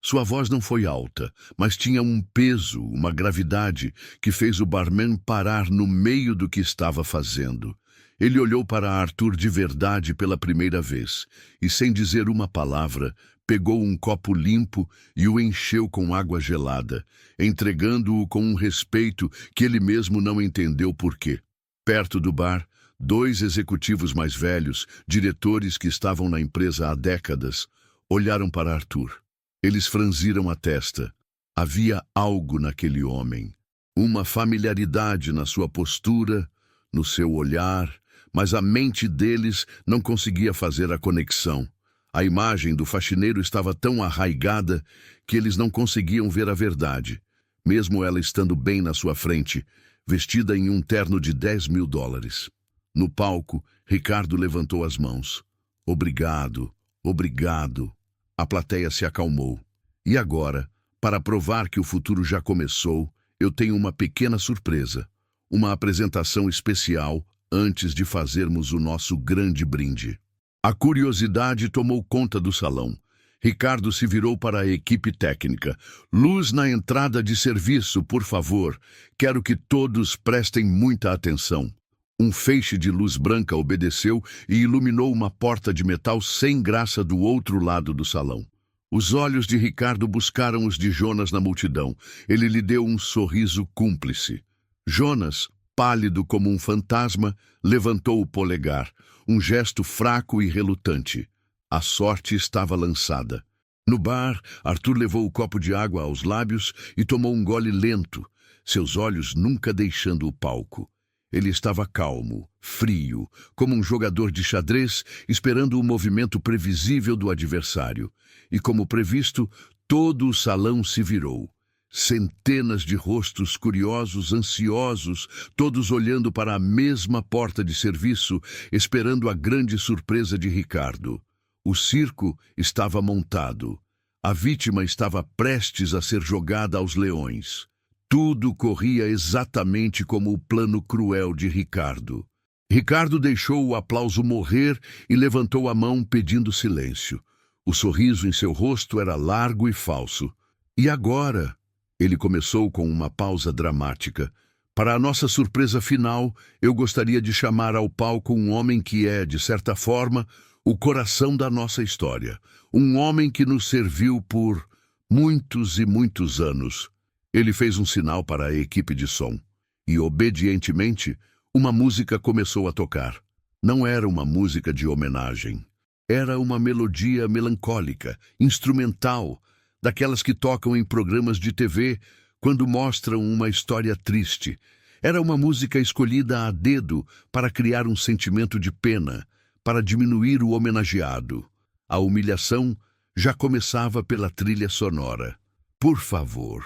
Sua voz não foi alta, mas tinha um peso, uma gravidade, que fez o barman parar no meio do que estava fazendo. Ele olhou para Arthur de verdade pela primeira vez, e sem dizer uma palavra, pegou um copo limpo e o encheu com água gelada, entregando-o com um respeito que ele mesmo não entendeu por quê. Perto do bar, dois executivos mais velhos, diretores que estavam na empresa há décadas, olharam para Arthur. Eles franziram a testa. Havia algo naquele homem. Uma familiaridade na sua postura, no seu olhar, mas a mente deles não conseguia fazer a conexão. A imagem do faxineiro estava tão arraigada que eles não conseguiam ver a verdade, mesmo ela estando bem na sua frente, vestida em um terno de $10.000. No palco, Ricardo levantou as mãos. "Obrigado, obrigado." A plateia se acalmou. E agora, para provar que o futuro já começou, eu tenho uma pequena surpresa. Uma apresentação especial antes de fazermos o nosso grande brinde. A curiosidade tomou conta do salão. Ricardo se virou para a equipe técnica. "Luz na entrada de serviço, por favor. Quero que todos prestem muita atenção." Um feixe de luz branca obedeceu e iluminou uma porta de metal sem graça do outro lado do salão. Os olhos de Ricardo buscaram os de Jonas na multidão. Ele lhe deu um sorriso cúmplice. Jonas, pálido como um fantasma, levantou o polegar, um gesto fraco e relutante. A sorte estava lançada. No bar, Arthur levou o copo de água aos lábios e tomou um gole lento, seus olhos nunca deixando o palco. Ele estava calmo, frio, como um jogador de xadrez, esperando o movimento previsível do adversário. E como previsto, todo o salão se virou. Centenas de rostos curiosos, ansiosos, todos olhando para a mesma porta de serviço, esperando a grande surpresa de Ricardo. O circo estava montado. A vítima estava prestes a ser jogada aos leões. Tudo corria exatamente como o plano cruel de Ricardo. Ricardo deixou o aplauso morrer e levantou a mão pedindo silêncio. O sorriso em seu rosto era largo e falso. "E agora?" Ele começou com uma pausa dramática. "Para a nossa surpresa final, eu gostaria de chamar ao palco um homem que é, de certa forma, o coração da nossa história. Um homem que nos serviu por muitos e muitos anos." Ele fez um sinal para a equipe de som. E, obedientemente, uma música começou a tocar. Não era uma música de homenagem. Era uma melodia melancólica, instrumental, daquelas que tocam em programas de TV quando mostram uma história triste. Era uma música escolhida a dedo para criar um sentimento de pena, para diminuir o homenageado. A humilhação já começava pela trilha sonora. Por favor,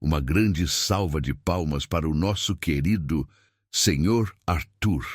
uma grande salva de palmas para o nosso querido Senhor Arthur.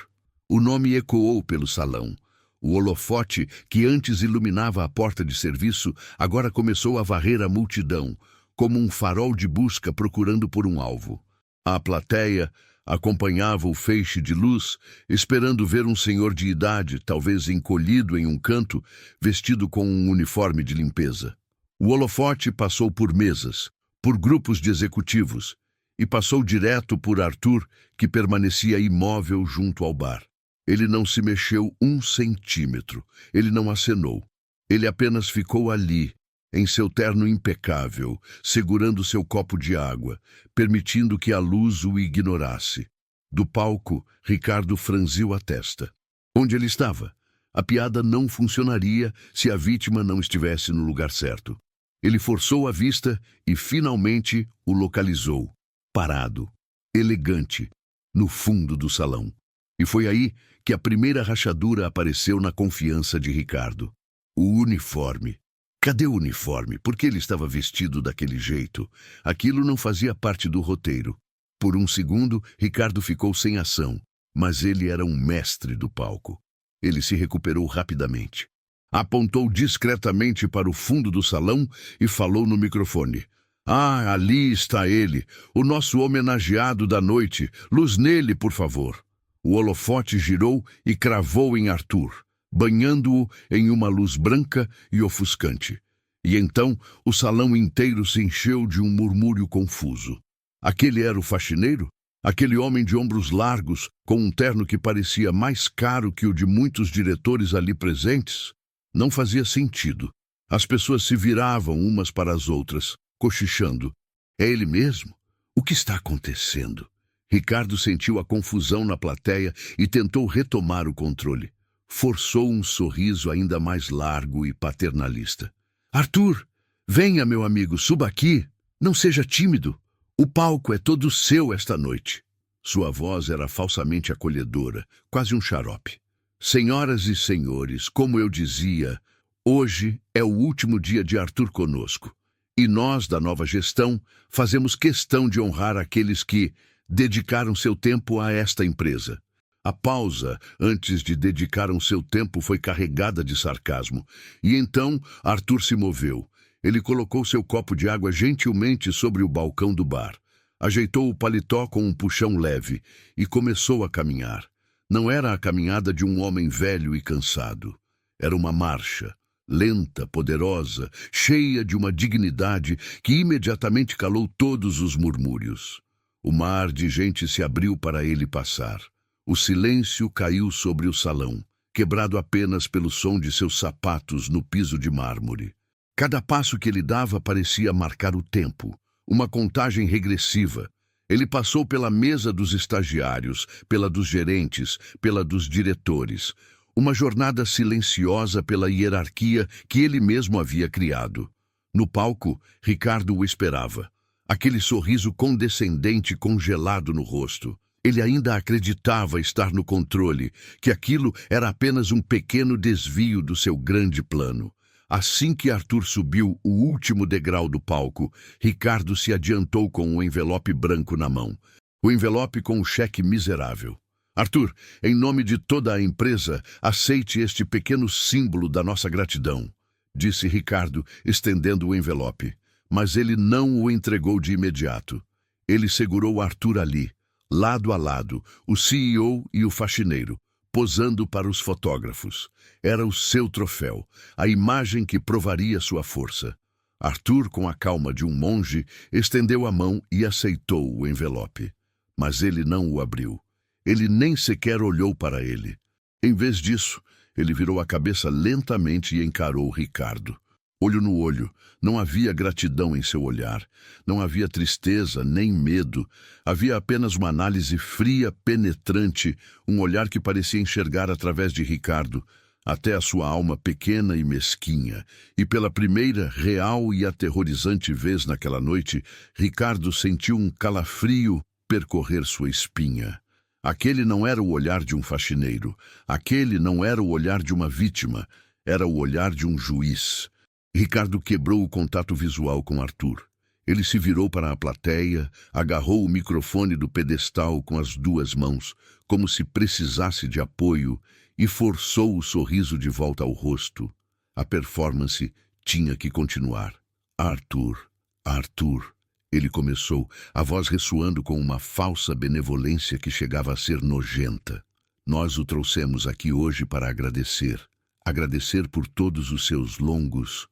O nome ecoou pelo salão. O holofote, que antes iluminava a porta de serviço, agora começou a varrer a multidão, como um farol de busca procurando por um alvo. A plateia acompanhava o feixe de luz, esperando ver um senhor de idade, talvez encolhido em um canto, vestido com um uniforme de limpeza. O holofote passou por mesas, por grupos de executivos, e passou direto por Arthur, que permanecia imóvel junto ao bar. Ele não se mexeu 1 centímetro, ele não acenou. Ele apenas ficou ali, em seu terno impecável, segurando seu copo de água, permitindo que a luz o ignorasse. Do palco, Ricardo franziu a testa. Onde ele estava? A piada não funcionaria se a vítima não estivesse no lugar certo. Ele forçou a vista e finalmente o localizou, parado, elegante, no fundo do salão. E foi aí que a primeira rachadura apareceu na confiança de Ricardo. O uniforme. Cadê o uniforme? Por que ele estava vestido daquele jeito? Aquilo não fazia parte do roteiro. Por um segundo, Ricardo ficou sem ação, mas ele era um mestre do palco. Ele se recuperou rapidamente. Apontou discretamente para o fundo do salão e falou no microfone. Ah, ali está ele, o nosso homenageado da noite. Luz nele, por favor. O holofote girou e cravou em Arthur, banhando-o em uma luz branca e ofuscante. E então o salão inteiro se encheu de um murmúrio confuso. Aquele era o faxineiro? Aquele homem de ombros largos, com um terno que parecia mais caro que o de muitos diretores ali presentes? Não fazia sentido. As pessoas se viravam umas para as outras, cochichando. É ele mesmo? O que está acontecendo? Ricardo sentiu a confusão na plateia e tentou retomar o controle. Forçou um sorriso ainda mais largo e paternalista. Arthur, venha, meu amigo, suba aqui. Não seja tímido. O palco é todo seu esta noite. Sua voz era falsamente acolhedora, quase um xarope. Senhoras e senhores, como eu dizia, hoje é o último dia de Arthur conosco. E nós, da nova gestão, fazemos questão de honrar aqueles que dedicaram seu tempo a esta empresa. A pausa, antes de dedicaram seu tempo, foi carregada de sarcasmo. E então Arthur se moveu. Ele colocou seu copo de água gentilmente sobre o balcão do bar. Ajeitou o paletó com um puxão leve e começou a caminhar. Não era a caminhada de um homem velho e cansado. Era uma marcha, lenta, poderosa, cheia de uma dignidade que imediatamente calou todos os murmúrios. O mar de gente se abriu para ele passar. O silêncio caiu sobre o salão, quebrado apenas pelo som de seus sapatos no piso de mármore. Cada passo que ele dava parecia marcar o tempo, uma contagem regressiva. Ele passou pela mesa dos estagiários, pela dos gerentes, pela dos diretores. Uma jornada silenciosa pela hierarquia que ele mesmo havia criado. No palco, Ricardo o esperava. Aquele sorriso condescendente congelado no rosto. Ele ainda acreditava estar no controle, que aquilo era apenas um pequeno desvio do seu grande plano. Assim que Arthur subiu o último degrau do palco, Ricardo se adiantou com um envelope branco na mão. O envelope com um cheque miserável. Arthur, em nome de toda a empresa, aceite este pequeno símbolo da nossa gratidão, disse Ricardo, estendendo o envelope. Mas ele não o entregou de imediato. Ele segurou Arthur ali, lado a lado, o CEO e o faxineiro, posando para os fotógrafos. Era o seu troféu, a imagem que provaria sua força. Arthur, com a calma de um monge, estendeu a mão e aceitou o envelope. Mas ele não o abriu. Ele nem sequer olhou para ele. Em vez disso, ele virou a cabeça lentamente e encarou Ricardo. Olho no olho, não havia gratidão em seu olhar, não havia tristeza nem medo, havia apenas uma análise fria, penetrante, um olhar que parecia enxergar através de Ricardo, até a sua alma pequena e mesquinha, e pela primeira, real e aterrorizante vez naquela noite, Ricardo sentiu um calafrio percorrer sua espinha. Aquele não era o olhar de um faxineiro, aquele não era o olhar de uma vítima, era o olhar de um juiz. Ricardo quebrou o contato visual com Arthur. Ele se virou para a plateia, agarrou o microfone do pedestal com as duas mãos, como se precisasse de apoio, e forçou o sorriso de volta ao rosto. A performance tinha que continuar. Arthur, Arthur, ele começou, a voz ressoando com uma falsa benevolência que chegava a ser nojenta. Nós o trouxemos aqui hoje para agradecer. Agradecer por todos os seus longos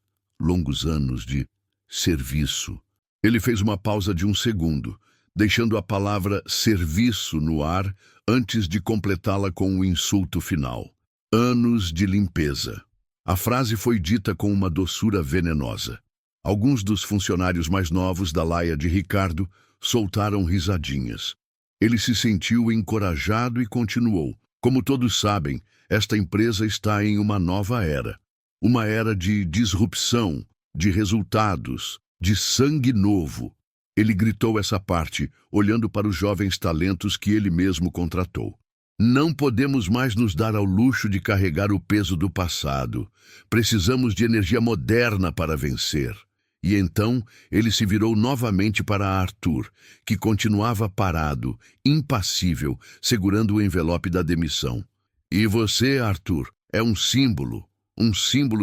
anos de serviço. Ele fez uma pausa de um segundo, deixando a palavra serviço no ar antes de completá-la com um insulto final. Anos de limpeza. A frase foi dita com uma doçura venenosa. Alguns dos funcionários mais novos da laia de Ricardo soltaram risadinhas. Ele se sentiu encorajado e continuou. Como todos sabem, esta empresa está em uma nova era. Uma era de disrupção, de resultados, de sangue novo. Ele gritou essa parte, olhando para os jovens talentos que ele mesmo contratou. Não podemos mais nos dar ao luxo de carregar o peso do passado. Precisamos de energia moderna para vencer. E então ele se virou novamente para Arthur, que continuava parado, impassível, segurando o envelope da demissão. E você, Arthur, é um símbolo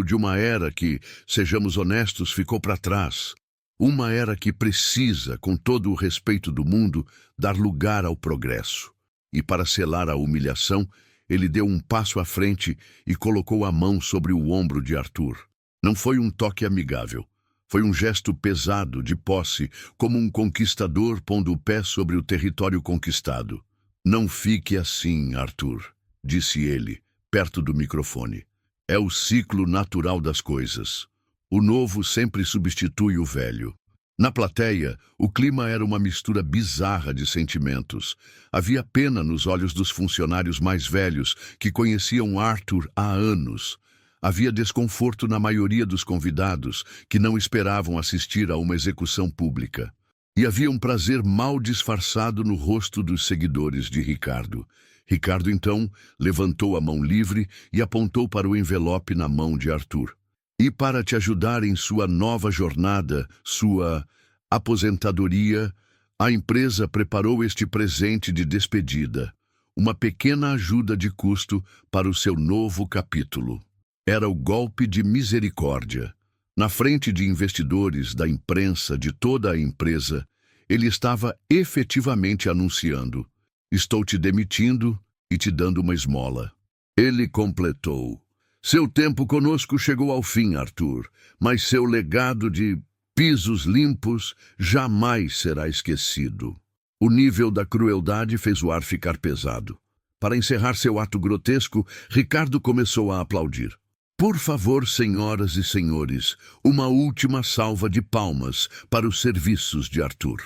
de uma era que, sejamos honestos, ficou para trás. Uma era que precisa, com todo o respeito do mundo, dar lugar ao progresso. E para selar a humilhação, ele deu um passo à frente e colocou a mão sobre o ombro de Arthur. Não foi um toque amigável. Foi um gesto pesado, de posse, como um conquistador pondo o pé sobre o território conquistado. Não fique assim, Arthur, disse ele, perto do microfone. É o ciclo natural das coisas. O novo sempre substitui o velho. Na plateia, o clima era uma mistura bizarra de sentimentos. Havia pena nos olhos dos funcionários mais velhos, que conheciam Arthur há anos. Havia desconforto na maioria dos convidados, que não esperavam assistir a uma execução pública. E havia um prazer mal disfarçado no rosto dos seguidores de Ricardo. Ricardo, então, levantou a mão livre e apontou para o envelope na mão de Arthur. E para te ajudar em sua nova jornada, sua aposentadoria, a empresa preparou este presente de despedida, uma pequena ajuda de custo para o seu novo capítulo. Era o golpe de misericórdia. Na frente de investidores, da imprensa, de toda a empresa, ele estava efetivamente anunciando: estou te demitindo e te dando uma esmola. Ele completou: seu tempo conosco chegou ao fim, Arthur, mas seu legado de pisos limpos jamais será esquecido. O nível da crueldade fez o ar ficar pesado. Para encerrar seu ato grotesco, Ricardo começou a aplaudir. Por favor, senhoras e senhores, uma última salva de palmas para os serviços de Arthur.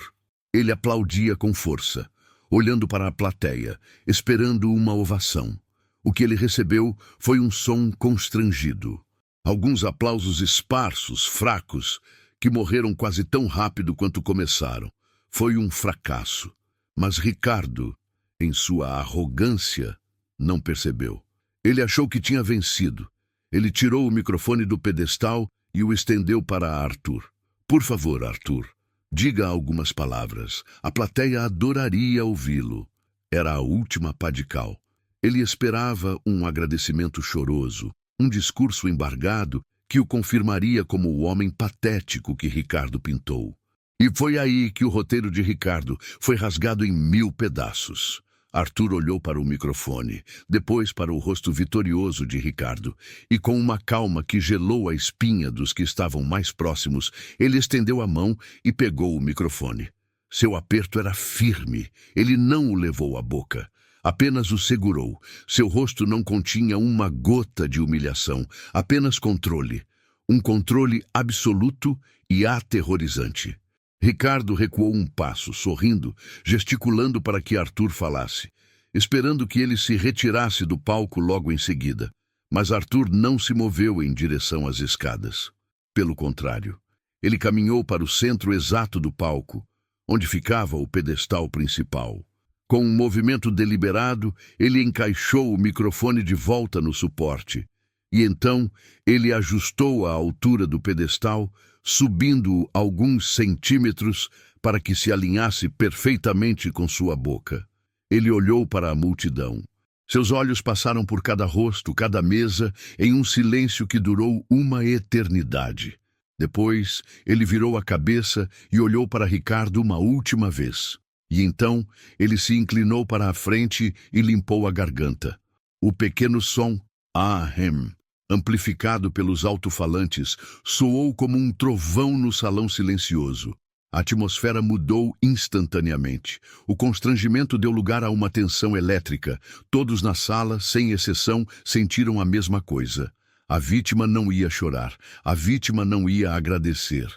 Ele aplaudia com força, olhando para a plateia, esperando uma ovação. O que ele recebeu foi um som constrangido. Alguns aplausos esparsos, fracos, que morreram quase tão rápido quanto começaram. Foi um fracasso. Mas Ricardo, em sua arrogância, não percebeu. Ele achou que tinha vencido. Ele tirou o microfone do pedestal e o estendeu para Arthur. Por favor, Arthur, diga algumas palavras. A plateia adoraria ouvi-lo. Era a última pá de cal. Ele esperava um agradecimento choroso, um discurso embargado que o confirmaria como o homem patético que Ricardo pintou. E foi aí que o roteiro de Ricardo foi rasgado em 1000 pedaços. Arthur olhou para o microfone, depois para o rosto vitorioso de Ricardo, e com uma calma que gelou a espinha dos que estavam mais próximos, ele estendeu a mão e pegou o microfone. Seu aperto era firme, ele não o levou à boca. Apenas o segurou. Seu rosto não continha uma gota de humilhação, apenas controle. Um controle absoluto e aterrorizante. Ricardo recuou um passo, sorrindo, gesticulando para que Arthur falasse, esperando que ele se retirasse do palco logo em seguida. Mas Arthur não se moveu em direção às escadas. Pelo contrário, ele caminhou para o centro exato do palco, onde ficava o pedestal principal. Com um movimento deliberado, ele encaixou o microfone de volta no suporte. E então, ele ajustou a altura do pedestal, subindo alguns centímetros para que se alinhasse perfeitamente com sua boca. Ele olhou para a multidão. Seus olhos passaram por cada rosto, cada mesa, em um silêncio que durou uma eternidade. Depois, ele virou a cabeça e olhou para Ricardo uma última vez. E então, ele se inclinou para a frente e limpou a garganta. O pequeno som, ahem, amplificado pelos alto-falantes, soou como um trovão no salão silencioso. A atmosfera mudou instantaneamente. O constrangimento deu lugar a uma tensão elétrica. Todos na sala, sem exceção, sentiram a mesma coisa. A vítima não ia chorar. A vítima não ia agradecer.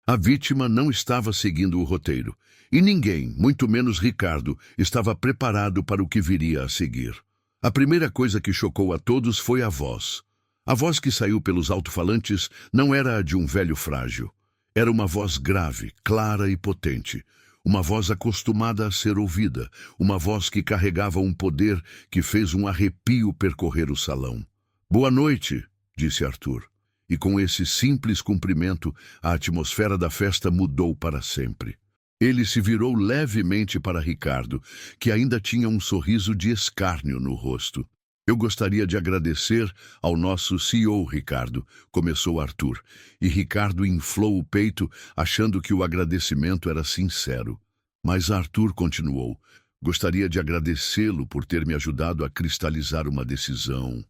A vítima não estava seguindo o roteiro. E ninguém, muito menos Ricardo, estava preparado para o que viria a seguir. A primeira coisa que chocou a todos foi a voz. A voz que saiu pelos alto-falantes não era a de um velho frágil. Era uma voz grave, clara e potente. Uma voz acostumada a ser ouvida. Uma voz que carregava um poder que fez um arrepio percorrer o salão. "Boa noite", disse Arthur. E com esse simples cumprimento, a atmosfera da festa mudou para sempre. Ele se virou levemente para Ricardo, que ainda tinha um sorriso de escárnio no rosto. "Eu gostaria de agradecer ao nosso CEO, Ricardo", começou Arthur, e Ricardo inflou o peito, achando que o agradecimento era sincero. Mas Arthur continuou: "Gostaria de agradecê-lo por ter me ajudado a cristalizar uma decisão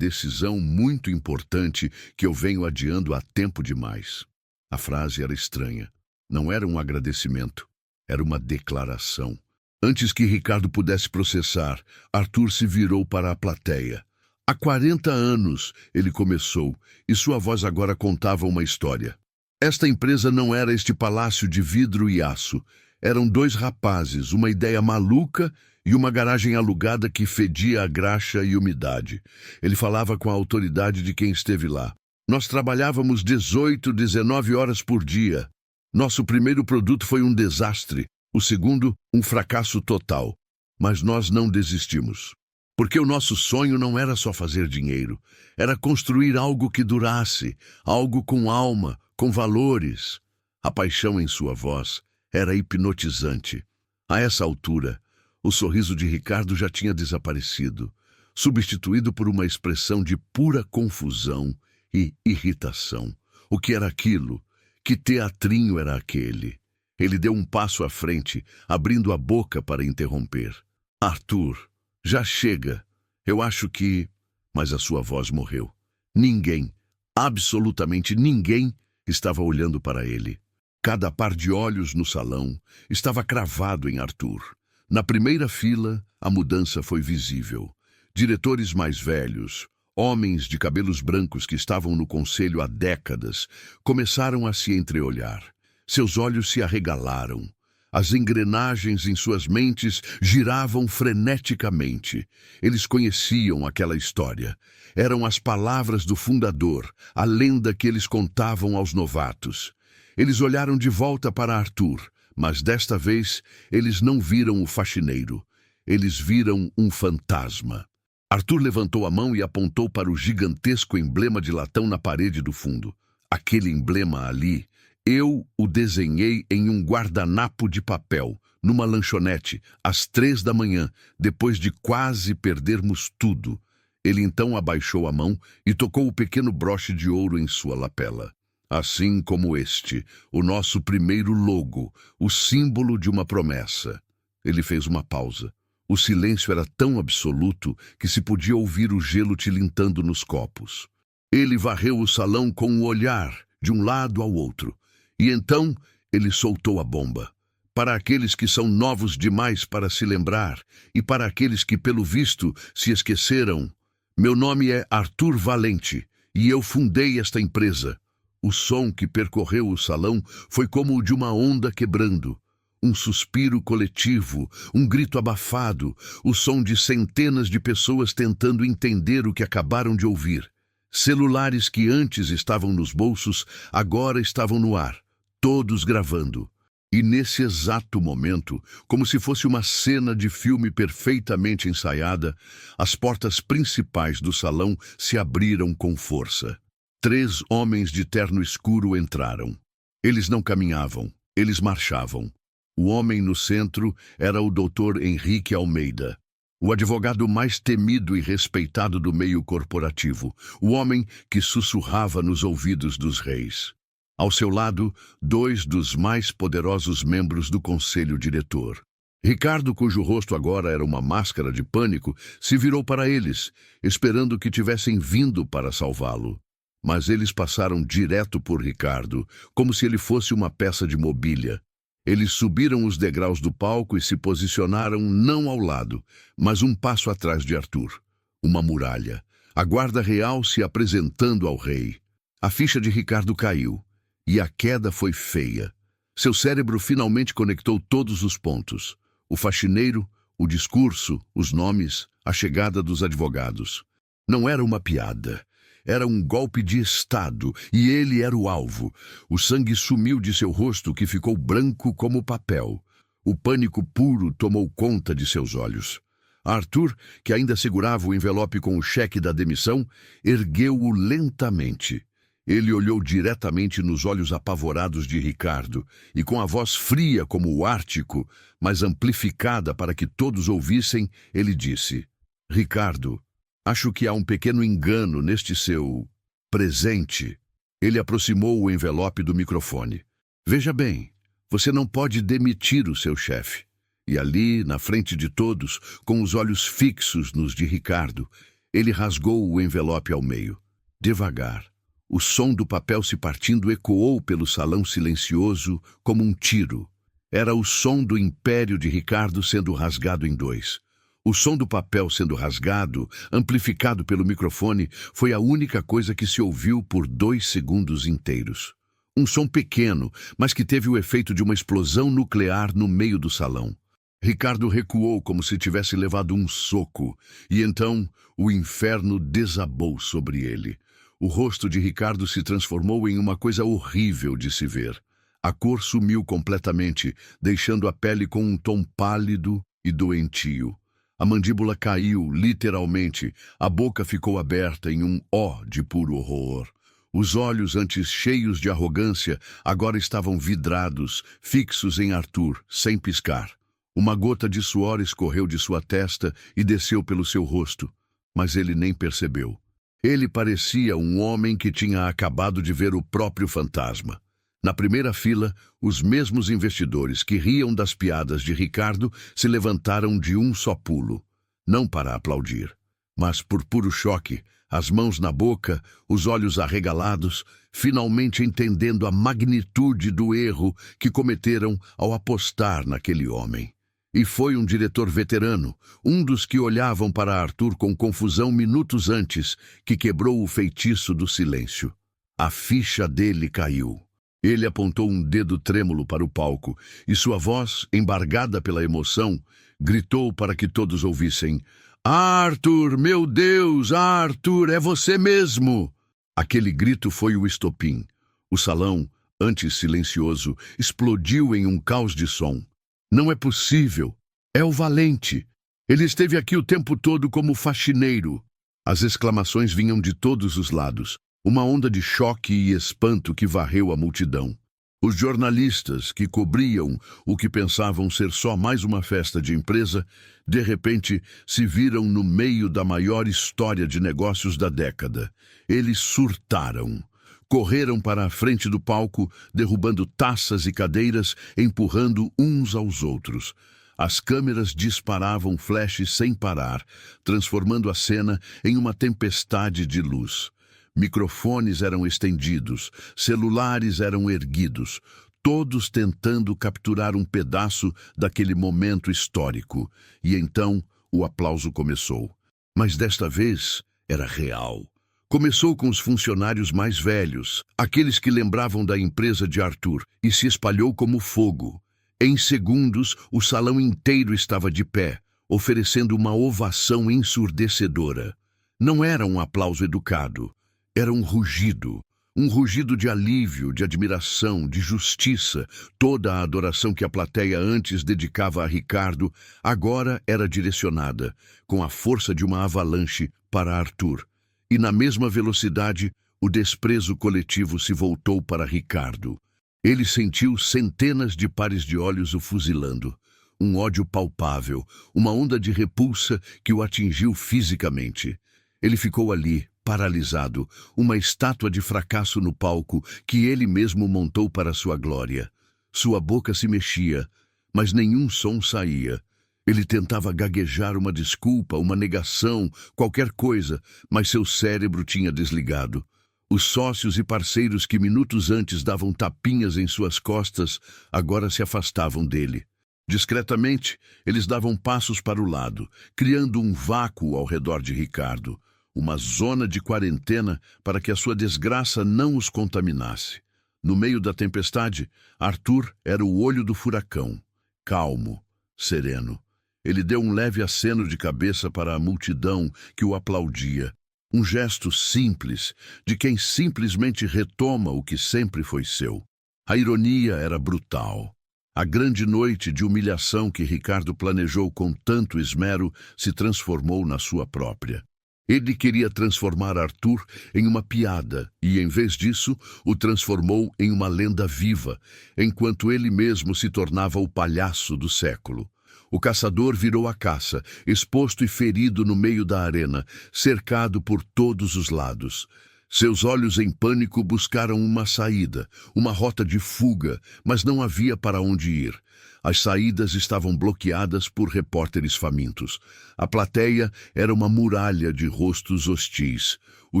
muito importante que eu venho adiando há tempo demais." A frase era estranha. Não era um agradecimento, era uma declaração. Antes que Ricardo pudesse processar, Arthur se virou para a plateia. "Há 40 anos", ele começou, e sua voz agora contava uma história. "Esta empresa não era este palácio de vidro e aço. Eram dois rapazes, uma ideia maluca e uma garagem alugada que fedia a graxa e umidade." Ele falava com a autoridade de quem esteve lá. "Nós trabalhávamos 18, 19 horas por dia. Nosso primeiro produto foi um desastre, o segundo, um fracasso total. Mas nós não desistimos. Porque o nosso sonho não era só fazer dinheiro, era construir algo que durasse, algo com alma, com valores." A paixão em sua voz era hipnotizante. A essa altura, o sorriso de Ricardo já tinha desaparecido, substituído por uma expressão de pura confusão e irritação. O que era aquilo? Que teatrinho era aquele? Ele deu um passo à frente, abrindo a boca para interromper. "Arthur, já chega. Eu acho que..." Mas a sua voz morreu. Ninguém, absolutamente ninguém, estava olhando para ele. Cada par de olhos no salão estava cravado em Arthur. Na primeira fila, a mudança foi visível. Diretores mais velhos, homens de cabelos brancos que estavam no conselho há décadas, começaram a se entreolhar. Seus olhos se arregalaram. As engrenagens em suas mentes giravam freneticamente. Eles conheciam aquela história. Eram as palavras do fundador, a lenda que eles contavam aos novatos. Eles olharam de volta para Arthur, mas desta vez eles não viram o faxineiro. Eles viram um fantasma. Arthur levantou a mão e apontou para o gigantesco emblema de latão na parede do fundo. Aquele emblema ali, eu o desenhei em um guardanapo de papel, numa lanchonete, às 3 da manhã, depois de quase perdermos tudo. Ele então abaixou a mão e tocou o pequeno broche de ouro em sua lapela. "Assim como este, o nosso primeiro logo, o símbolo de uma promessa." Ele fez uma pausa. O silêncio era tão absoluto que se podia ouvir o gelo tilintando nos copos. Ele varreu o salão com um olhar, de um lado ao outro. E então ele soltou a bomba. Para aqueles que são novos demais para se lembrar, e para aqueles que, pelo visto, se esqueceram, meu nome é Arthur Valente, e eu fundei esta empresa. O som que percorreu o salão foi como o de uma onda quebrando. Um suspiro coletivo, um grito abafado, o som de centenas de pessoas tentando entender o que acabaram de ouvir. Celulares que antes estavam nos bolsos, agora estavam no ar, todos gravando. E nesse exato momento, como se fosse uma cena de filme perfeitamente ensaiada, as portas principais do salão se abriram com força. 3 homens de terno escuro entraram. Eles não caminhavam, eles marchavam. O homem no centro era o Dr. Henrique Almeida, o advogado mais temido e respeitado do meio corporativo, o homem que sussurrava nos ouvidos dos reis. Ao seu lado, 2 dos mais poderosos membros do conselho diretor. Ricardo, cujo rosto agora era uma máscara de pânico, se virou para eles, esperando que tivessem vindo para salvá-lo. Mas eles passaram direto por Ricardo, como se ele fosse uma peça de mobília. Eles subiram os degraus do palco e se posicionaram não ao lado, mas um passo atrás de Arthur. Uma muralha. A guarda real se apresentando ao rei. A ficha de Ricardo caiu. E a queda foi feia. Seu cérebro finalmente conectou todos os pontos: o faxineiro, o discurso, os nomes, a chegada dos advogados. Não era uma piada. Era um golpe de estado, e ele era o alvo. O sangue sumiu de seu rosto, que ficou branco como papel. O pânico puro tomou conta de seus olhos. Arthur, que ainda segurava o envelope com o cheque da demissão, ergueu-o lentamente. Ele olhou diretamente nos olhos apavorados de Ricardo, e com a voz fria como o Ártico, mas amplificada para que todos ouvissem, ele disse: Ricardo, acho que há um pequeno engano neste seu presente. Ele aproximou o envelope do microfone. Veja bem, você não pode demitir o seu chefe. E ali, na frente de todos, com os olhos fixos nos de Ricardo, ele rasgou o envelope ao meio. Devagar, o som do papel se partindo ecoou pelo salão silencioso como um tiro. Era o som do império de Ricardo sendo rasgado em dois. O som do papel sendo rasgado, amplificado pelo microfone, foi a única coisa que se ouviu por 2 segundos inteiros. Um som pequeno, mas que teve o efeito de uma explosão nuclear no meio do salão. Ricardo recuou como se tivesse levado um soco, e então o inferno desabou sobre ele. O rosto de Ricardo se transformou em uma coisa horrível de se ver. A cor sumiu completamente, deixando a pele com um tom pálido e doentio. A mandíbula caiu, literalmente. A boca ficou aberta em um ó de puro horror. Os olhos, antes cheios de arrogância, agora estavam vidrados, fixos em Arthur, sem piscar. Uma gota de suor escorreu de sua testa e desceu pelo seu rosto, mas ele nem percebeu. Ele parecia um homem que tinha acabado de ver o próprio fantasma. Na primeira fila, os mesmos investidores que riam das piadas de Ricardo se levantaram de um só pulo, não para aplaudir, mas por puro choque, as mãos na boca, os olhos arregalados, finalmente entendendo a magnitude do erro que cometeram ao apostar naquele homem. E foi um diretor veterano, um dos que olhavam para Arthur com confusão minutos antes, que quebrou o feitiço do silêncio. A ficha dele caiu. Ele apontou um dedo trêmulo para o palco, e sua voz, embargada pela emoção, gritou para que todos ouvissem: Arthur, meu Deus, Arthur, é você mesmo! Aquele grito foi o estopim. O salão, antes silencioso, explodiu em um caos de som. Não é possível. É o Valente. Ele esteve aqui o tempo todo como faxineiro. As exclamações vinham de todos os lados. Uma onda de choque e espanto que varreu a multidão. Os jornalistas, que cobriam o que pensavam ser só mais uma festa de empresa, de repente se viram no meio da maior história de negócios da década. Eles surtaram. Correram para a frente do palco, derrubando taças e cadeiras, empurrando uns aos outros. As câmeras disparavam flashes sem parar, transformando a cena em uma tempestade de luz. Microfones eram estendidos, celulares eram erguidos, todos tentando capturar um pedaço daquele momento histórico. E então o aplauso começou. Mas desta vez era real. Começou com os funcionários mais velhos, aqueles que lembravam da empresa de Arthur, e se espalhou como fogo. Em segundos, o salão inteiro estava de pé, oferecendo uma ovação ensurdecedora. Não era um aplauso educado, era um rugido de alívio, de admiração, de justiça. Toda a adoração que a plateia antes dedicava a Ricardo, agora era direcionada, com a força de uma avalanche, para Arthur. E na mesma velocidade, o desprezo coletivo se voltou para Ricardo. Ele sentiu centenas de pares de olhos o fuzilando. Um ódio palpável, uma onda de repulsa que o atingiu fisicamente. Ele ficou ali, paralisado, uma estátua de fracasso no palco que ele mesmo montou para sua glória. Sua boca se mexia, mas nenhum som saía. Ele tentava gaguejar uma desculpa, uma negação, qualquer coisa, mas seu cérebro tinha desligado. Os sócios e parceiros que minutos antes davam tapinhas em suas costas, agora se afastavam dele. Discretamente, eles davam passos para o lado, criando um vácuo ao redor de Ricardo, uma zona de quarentena para que a sua desgraça não os contaminasse. No meio da tempestade, Arthur era o olho do furacão, calmo, sereno. Ele deu um leve aceno de cabeça para a multidão que o aplaudia. Um gesto simples, de quem simplesmente retoma o que sempre foi seu. A ironia era brutal. A grande noite de humilhação que Ricardo planejou com tanto esmero se transformou na sua própria. Ele queria transformar Arthur em uma piada e, em vez disso, o transformou em uma lenda viva, enquanto ele mesmo se tornava o palhaço do século. O caçador virou a caça, exposto e ferido no meio da arena, cercado por todos os lados. Seus olhos em pânico buscaram uma saída, uma rota de fuga, mas não havia para onde ir. As saídas estavam bloqueadas por repórteres famintos. A plateia era uma muralha de rostos hostis. O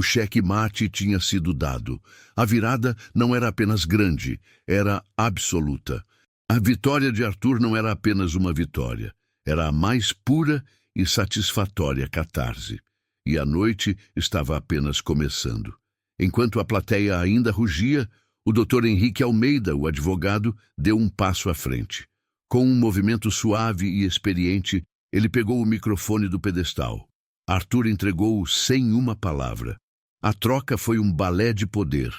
cheque-mate tinha sido dado. A virada não era apenas grande, era absoluta. A vitória de Arthur não era apenas uma vitória, era a mais pura e satisfatória catarse. E a noite estava apenas começando. Enquanto a plateia ainda rugia, o Dr. Henrique Almeida, o advogado, deu um passo à frente. Com um movimento suave e experiente, ele pegou o microfone do pedestal. Arthur entregou-o sem uma palavra. A troca foi um balé de poder.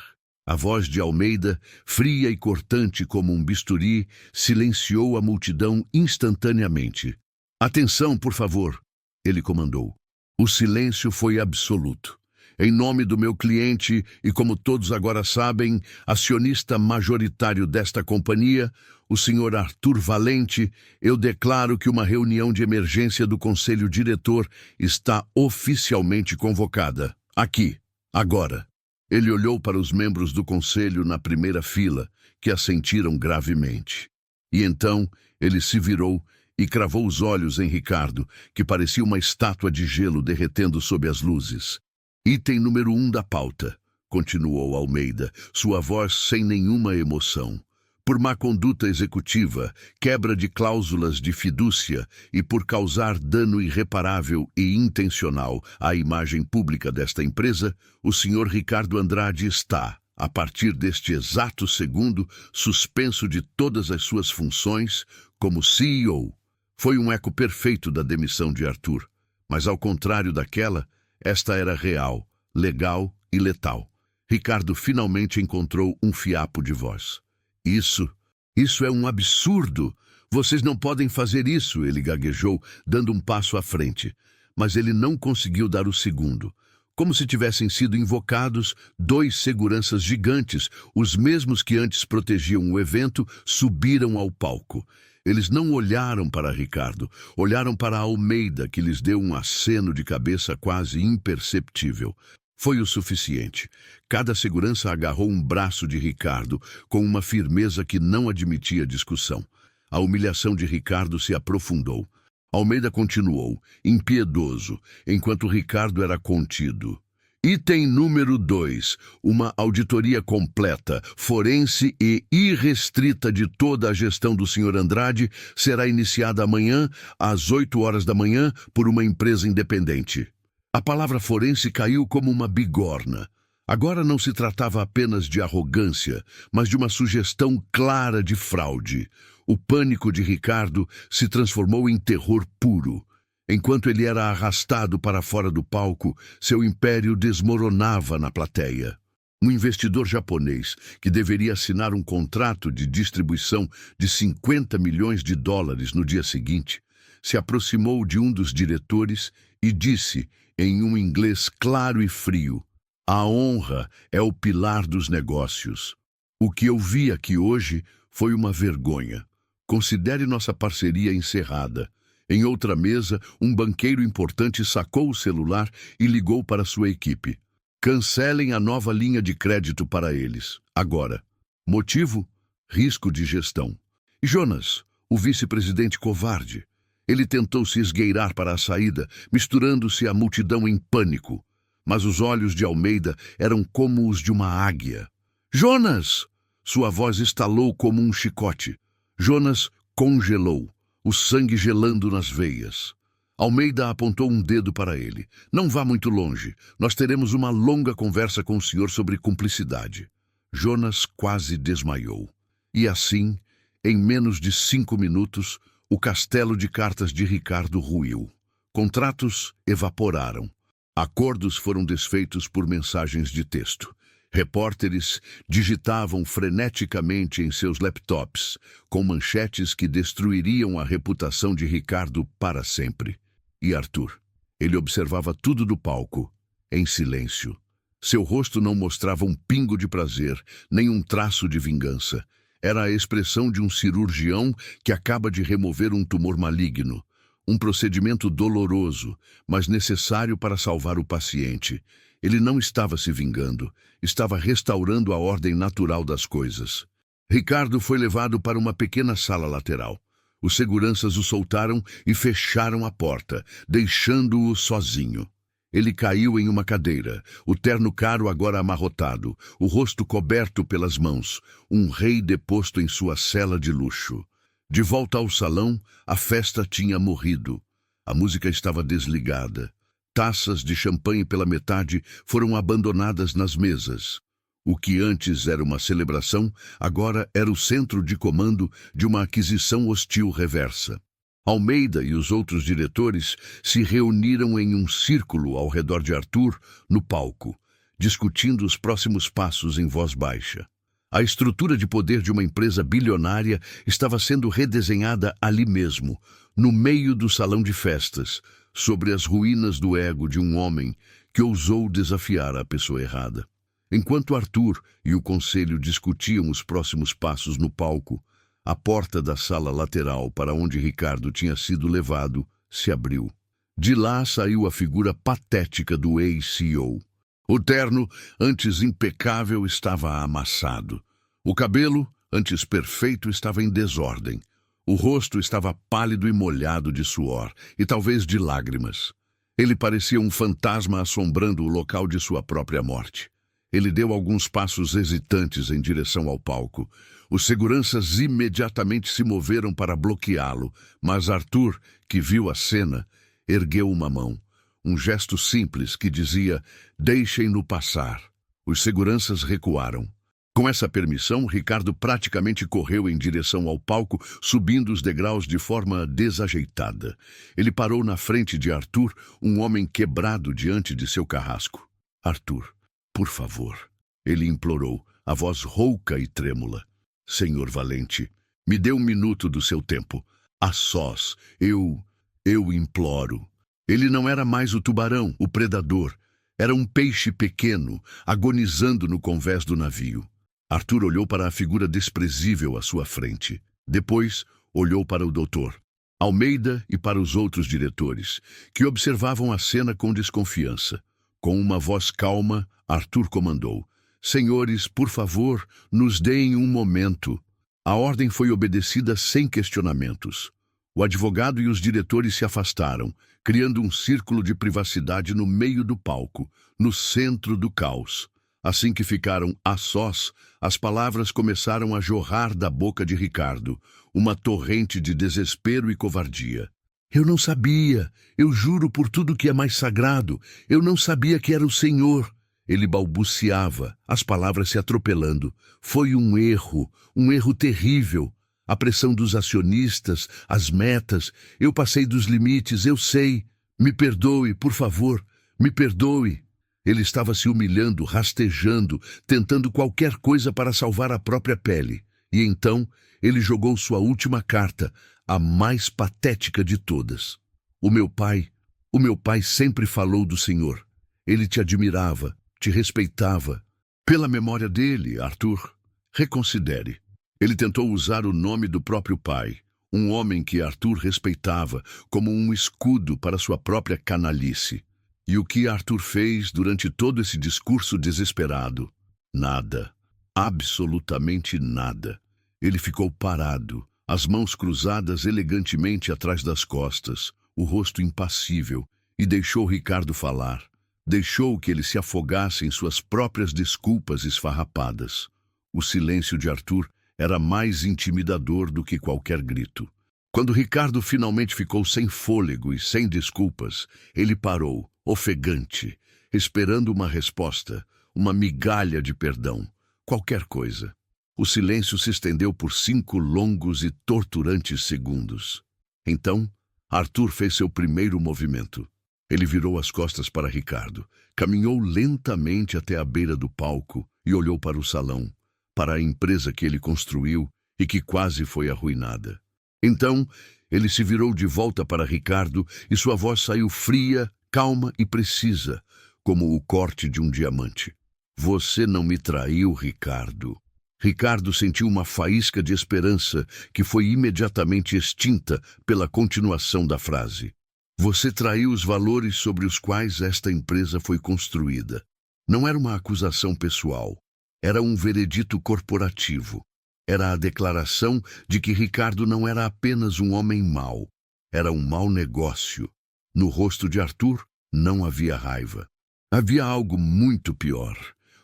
A voz de Almeida, fria e cortante como um bisturi, silenciou a multidão instantaneamente. "Atenção, por favor", ele comandou. O silêncio foi absoluto. Em nome do meu cliente e, como todos agora sabem, acionista majoritário desta companhia, o Sr. Arthur Valente, eu declaro que uma reunião de emergência do Conselho Diretor está oficialmente convocada. Aqui, agora. Ele olhou para os membros do conselho na primeira fila, que assentiram gravemente. E então ele se virou e cravou os olhos em Ricardo, que parecia uma estátua de gelo derretendo sob as luzes. "Item número 1 da pauta", continuou Almeida, sua voz sem nenhuma emoção. "Por má conduta executiva, quebra de cláusulas de fidúcia e por causar dano irreparável e intencional à imagem pública desta empresa, o Sr. Ricardo Andrade está, a partir deste exato segundo, suspenso de todas as suas funções como CEO." Foi um eco perfeito da demissão de Arthur, mas ao contrário daquela, esta era real, legal e letal. Ricardo finalmente encontrou um fiapo de voz. Isso é um absurdo. Vocês não podem fazer isso", ele gaguejou, dando um passo à frente. Mas ele não conseguiu dar o segundo. Como se tivessem sido invocados, 2 seguranças gigantes, os mesmos que antes protegiam o evento, subiram ao palco. Eles não olharam para Ricardo, olharam para Almeida, que lhes deu um aceno de cabeça quase imperceptível. Foi o suficiente. Cada segurança agarrou um braço de Ricardo com uma firmeza que não admitia discussão. A humilhação de Ricardo se aprofundou. Almeida continuou, impiedoso, enquanto Ricardo era contido. "Item número 2, uma auditoria completa, forense e irrestrita de toda a gestão do Sr. Andrade será iniciada amanhã, às 8 horas da manhã, por uma empresa independente." A palavra forense caiu como uma bigorna. Agora não se tratava apenas de arrogância, mas de uma sugestão clara de fraude. O pânico de Ricardo se transformou em terror puro. Enquanto ele era arrastado para fora do palco, seu império desmoronava na plateia. Um investidor japonês, que deveria assinar um contrato de distribuição de 50 milhões de dólares no dia seguinte, se aproximou de um dos diretores e disse, em um inglês claro e frio: "A honra é o pilar dos negócios. O que eu vi aqui hoje foi uma vergonha. Considere nossa parceria encerrada." Em outra mesa, um banqueiro importante sacou o celular e ligou para sua equipe. "Cancelem a nova linha de crédito para eles, agora." Motivo? Risco de gestão. E Jonas, o vice-presidente covarde. Ele tentou se esgueirar para a saída, misturando-se à multidão em pânico. Mas os olhos de Almeida eram como os de uma águia. "Jonas!" Sua voz estalou como um chicote. Jonas congelou, o sangue gelando nas veias. Almeida apontou um dedo para ele. "Não vá muito longe. Nós teremos uma longa conversa com o senhor sobre cumplicidade." Jonas quase desmaiou. E assim, em menos de 5 minutos, o castelo de cartas de Ricardo ruiu. Contratos evaporaram. Acordos foram desfeitos por mensagens de texto. Repórteres digitavam freneticamente em seus laptops, com manchetes que destruiriam a reputação de Ricardo para sempre. E Arthur? Ele observava tudo do palco, em silêncio. Seu rosto não mostrava um pingo de prazer, nem um traço de vingança. Era a expressão de um cirurgião que acaba de remover um tumor maligno. Um procedimento doloroso, mas necessário para salvar o paciente. Ele não estava se vingando, estava restaurando a ordem natural das coisas. Ricardo foi levado para uma pequena sala lateral. Os seguranças o soltaram e fecharam a porta, deixando-o sozinho. Ele caiu em uma cadeira, o terno caro agora amarrotado, o rosto coberto pelas mãos, um rei deposto em sua cela de luxo. De volta ao salão, a festa tinha morrido. A música estava desligada. Taças de champanhe pela metade foram abandonadas nas mesas. O que antes era uma celebração, agora era o centro de comando de uma aquisição hostil reversa. Almeida e os outros diretores se reuniram em um círculo ao redor de Arthur, no palco, discutindo os próximos passos em voz baixa. A estrutura de poder de uma empresa bilionária estava sendo redesenhada ali mesmo, no meio do salão de festas, sobre as ruínas do ego de um homem que ousou desafiar a pessoa errada. Enquanto Arthur e o conselho discutiam os próximos passos no palco, a porta da sala lateral para onde Ricardo tinha sido levado se abriu. De lá saiu a figura patética do ex-CEO. O terno, antes impecável, estava amassado. O cabelo, antes perfeito, estava em desordem. O rosto estava pálido e molhado de suor, e talvez de lágrimas. Ele parecia um fantasma assombrando o local de sua própria morte. Ele deu alguns passos hesitantes em direção ao palco. Os seguranças imediatamente se moveram para bloqueá-lo, mas Arthur, que viu a cena, ergueu uma mão. Um gesto simples que dizia, deixem-no passar. Os seguranças recuaram. Com essa permissão, Ricardo praticamente correu em direção ao palco, subindo os degraus de forma desajeitada. Ele parou na frente de Arthur, um homem quebrado diante de seu carrasco. Arthur, por favor, ele implorou, a voz rouca e trêmula. Senhor valente, me dê 1 minuto do seu tempo. A sós, eu imploro. Ele não era mais o tubarão, o predador. Era um peixe pequeno, agonizando no convés do navio. Arthur olhou para a figura desprezível à sua frente. Depois, olhou para o doutor Almeida e para os outros diretores, que observavam a cena com desconfiança. Com uma voz calma, Arthur comandou. Senhores, por favor, nos deem um momento. A ordem foi obedecida sem questionamentos. O advogado e os diretores se afastaram, criando um círculo de privacidade no meio do palco, no centro do caos. Assim que ficaram a sós, as palavras começaram a jorrar da boca de Ricardo, uma torrente de desespero e covardia. Eu não sabia, eu juro por tudo que é mais sagrado, eu não sabia que era o Senhor. Ele balbuciava, as palavras se atropelando. Foi um erro terrível. A pressão dos acionistas, as metas, eu passei dos limites, eu sei. Me perdoe, por favor, me perdoe. Ele estava se humilhando, rastejando, tentando qualquer coisa para salvar a própria pele. E então, ele jogou sua última carta, a mais patética de todas. O meu pai sempre falou do Senhor. Ele te admirava, te respeitava. Pela memória dele, Arthur, reconsidere. Ele tentou usar o nome do próprio pai, um homem que Arthur respeitava, como um escudo para sua própria canalice. E o que Arthur fez durante todo esse discurso desesperado? Nada. Absolutamente nada. Ele ficou parado, as mãos cruzadas elegantemente atrás das costas, o rosto impassível, e deixou Ricardo falar. Deixou que ele se afogasse em suas próprias desculpas esfarrapadas. O silêncio de Arthur era mais intimidador do que qualquer grito. Quando Ricardo finalmente ficou sem fôlego e sem desculpas, ele parou, ofegante, esperando uma resposta, uma migalha de perdão. qualquer coisa. O silêncio se estendeu por 5 longos e torturantes segundos. Então, Arthur fez seu primeiro movimento. Ele virou as costas para Ricardo, caminhou lentamente até a beira do palco e olhou para o salão, para a empresa que ele construiu e que quase foi arruinada. Então, ele se virou de volta para Ricardo e sua voz saiu fria, calma e precisa, como o corte de um diamante. Você não me traiu, Ricardo. Ricardo sentiu uma faísca de esperança que foi imediatamente extinta pela continuação da frase. Você traiu os valores sobre os quais esta empresa foi construída. Não era uma acusação pessoal, era um veredito corporativo. Era a declaração de que Ricardo não era apenas um homem mau, era um mau negócio. No rosto de Arthur não havia raiva. Havia algo muito pior.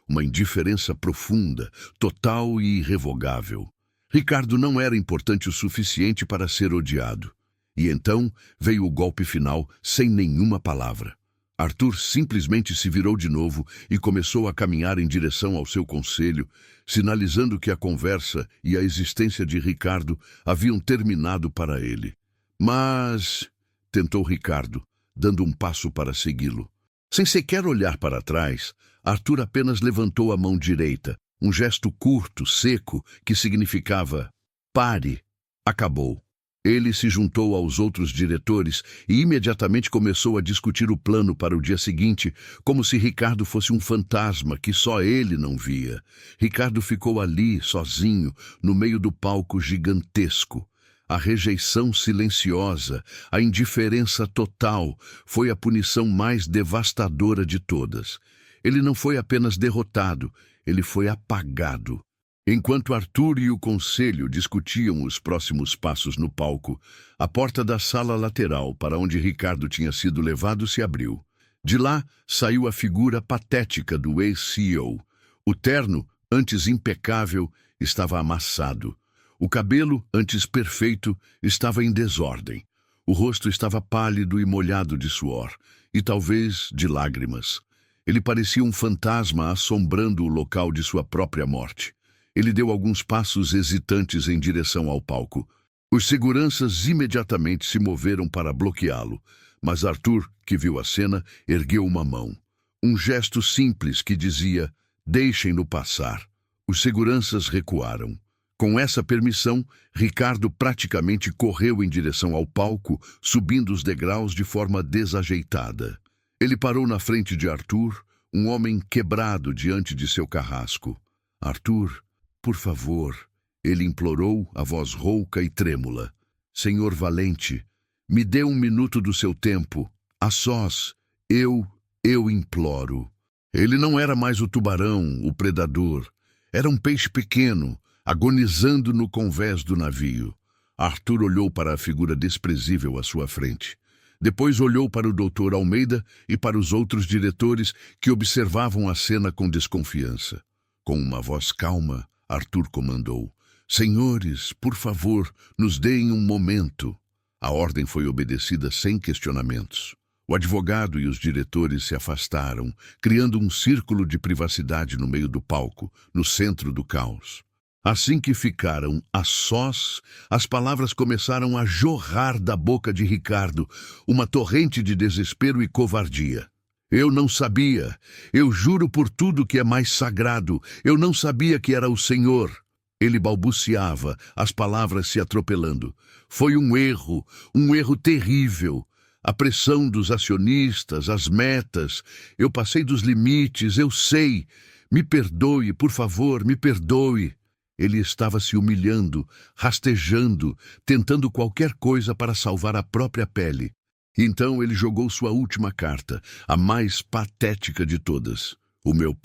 Uma indiferença profunda, total e irrevogável. Ricardo não era importante o suficiente para ser odiado. E então veio o golpe final sem nenhuma palavra. Arthur simplesmente se virou de novo e começou a caminhar em direção ao seu conselho, sinalizando que a conversa e a existência de Ricardo haviam terminado para ele. Mas, tentou Ricardo, dando um passo para segui-lo. Sem sequer olhar para trás, Arthur apenas levantou a mão direita, um gesto curto, seco, que significava pare. Acabou. Ele se juntou aos outros diretores e imediatamente começou a discutir o plano para o dia seguinte, como se Ricardo fosse um fantasma que só ele não via. Ricardo ficou ali, sozinho, no meio do palco gigantesco. A rejeição silenciosa, a indiferença total, foi a punição mais devastadora de todas. Ele não foi apenas derrotado, ele foi apagado. Enquanto Arthur e o conselho discutiam os próximos passos no palco, a porta da sala lateral para onde Ricardo tinha sido levado se abriu. De lá saiu a figura patética do ex-CEO. O terno, antes impecável, estava amassado. O cabelo, antes perfeito, estava em desordem. O rosto estava pálido e molhado de suor, e talvez de lágrimas. Ele parecia um fantasma assombrando o local de sua própria morte. Ele deu alguns passos hesitantes em direção ao palco. Os seguranças imediatamente se moveram para bloqueá-lo, mas Arthur, que viu a cena, ergueu uma mão. Um gesto simples que dizia, deixem-no passar. Os seguranças recuaram. Com essa permissão, Ricardo praticamente correu em direção ao palco, subindo os degraus de forma desajeitada. Ele parou na frente de Arthur, um homem quebrado diante de seu carrasco. Arthur, por favor, ele implorou, a voz rouca e trêmula. Senhor valente, me dê 1 minuto do seu tempo. A sós, eu imploro. Ele não era mais o tubarão, o predador. Era um peixe pequeno, agonizando no convés do navio. Arthur olhou para a figura desprezível à sua frente. Depois olhou para o Dr. Almeida e para os outros diretores que observavam a cena com desconfiança. Com uma voz calma, Arthur comandou: Senhores, por favor, nos deem um momento. A ordem foi obedecida sem questionamentos. O advogado e os diretores se afastaram, criando um círculo de privacidade no meio do palco, no centro do caos. Assim que ficaram a sós, as palavras começaram a jorrar da boca de Ricardo, uma torrente de desespero e covardia. Eu não sabia, eu juro por tudo que é mais sagrado, eu não sabia que era o Senhor. Ele balbuciava, as palavras se atropelando. Foi um erro terrível. A pressão dos acionistas, as metas, eu passei dos limites, eu sei. Me perdoe, por favor, me perdoe. Ele estava se humilhando, rastejando, tentando qualquer coisa para salvar a própria pele. Então ele jogou sua última carta, a mais patética de todas. O meu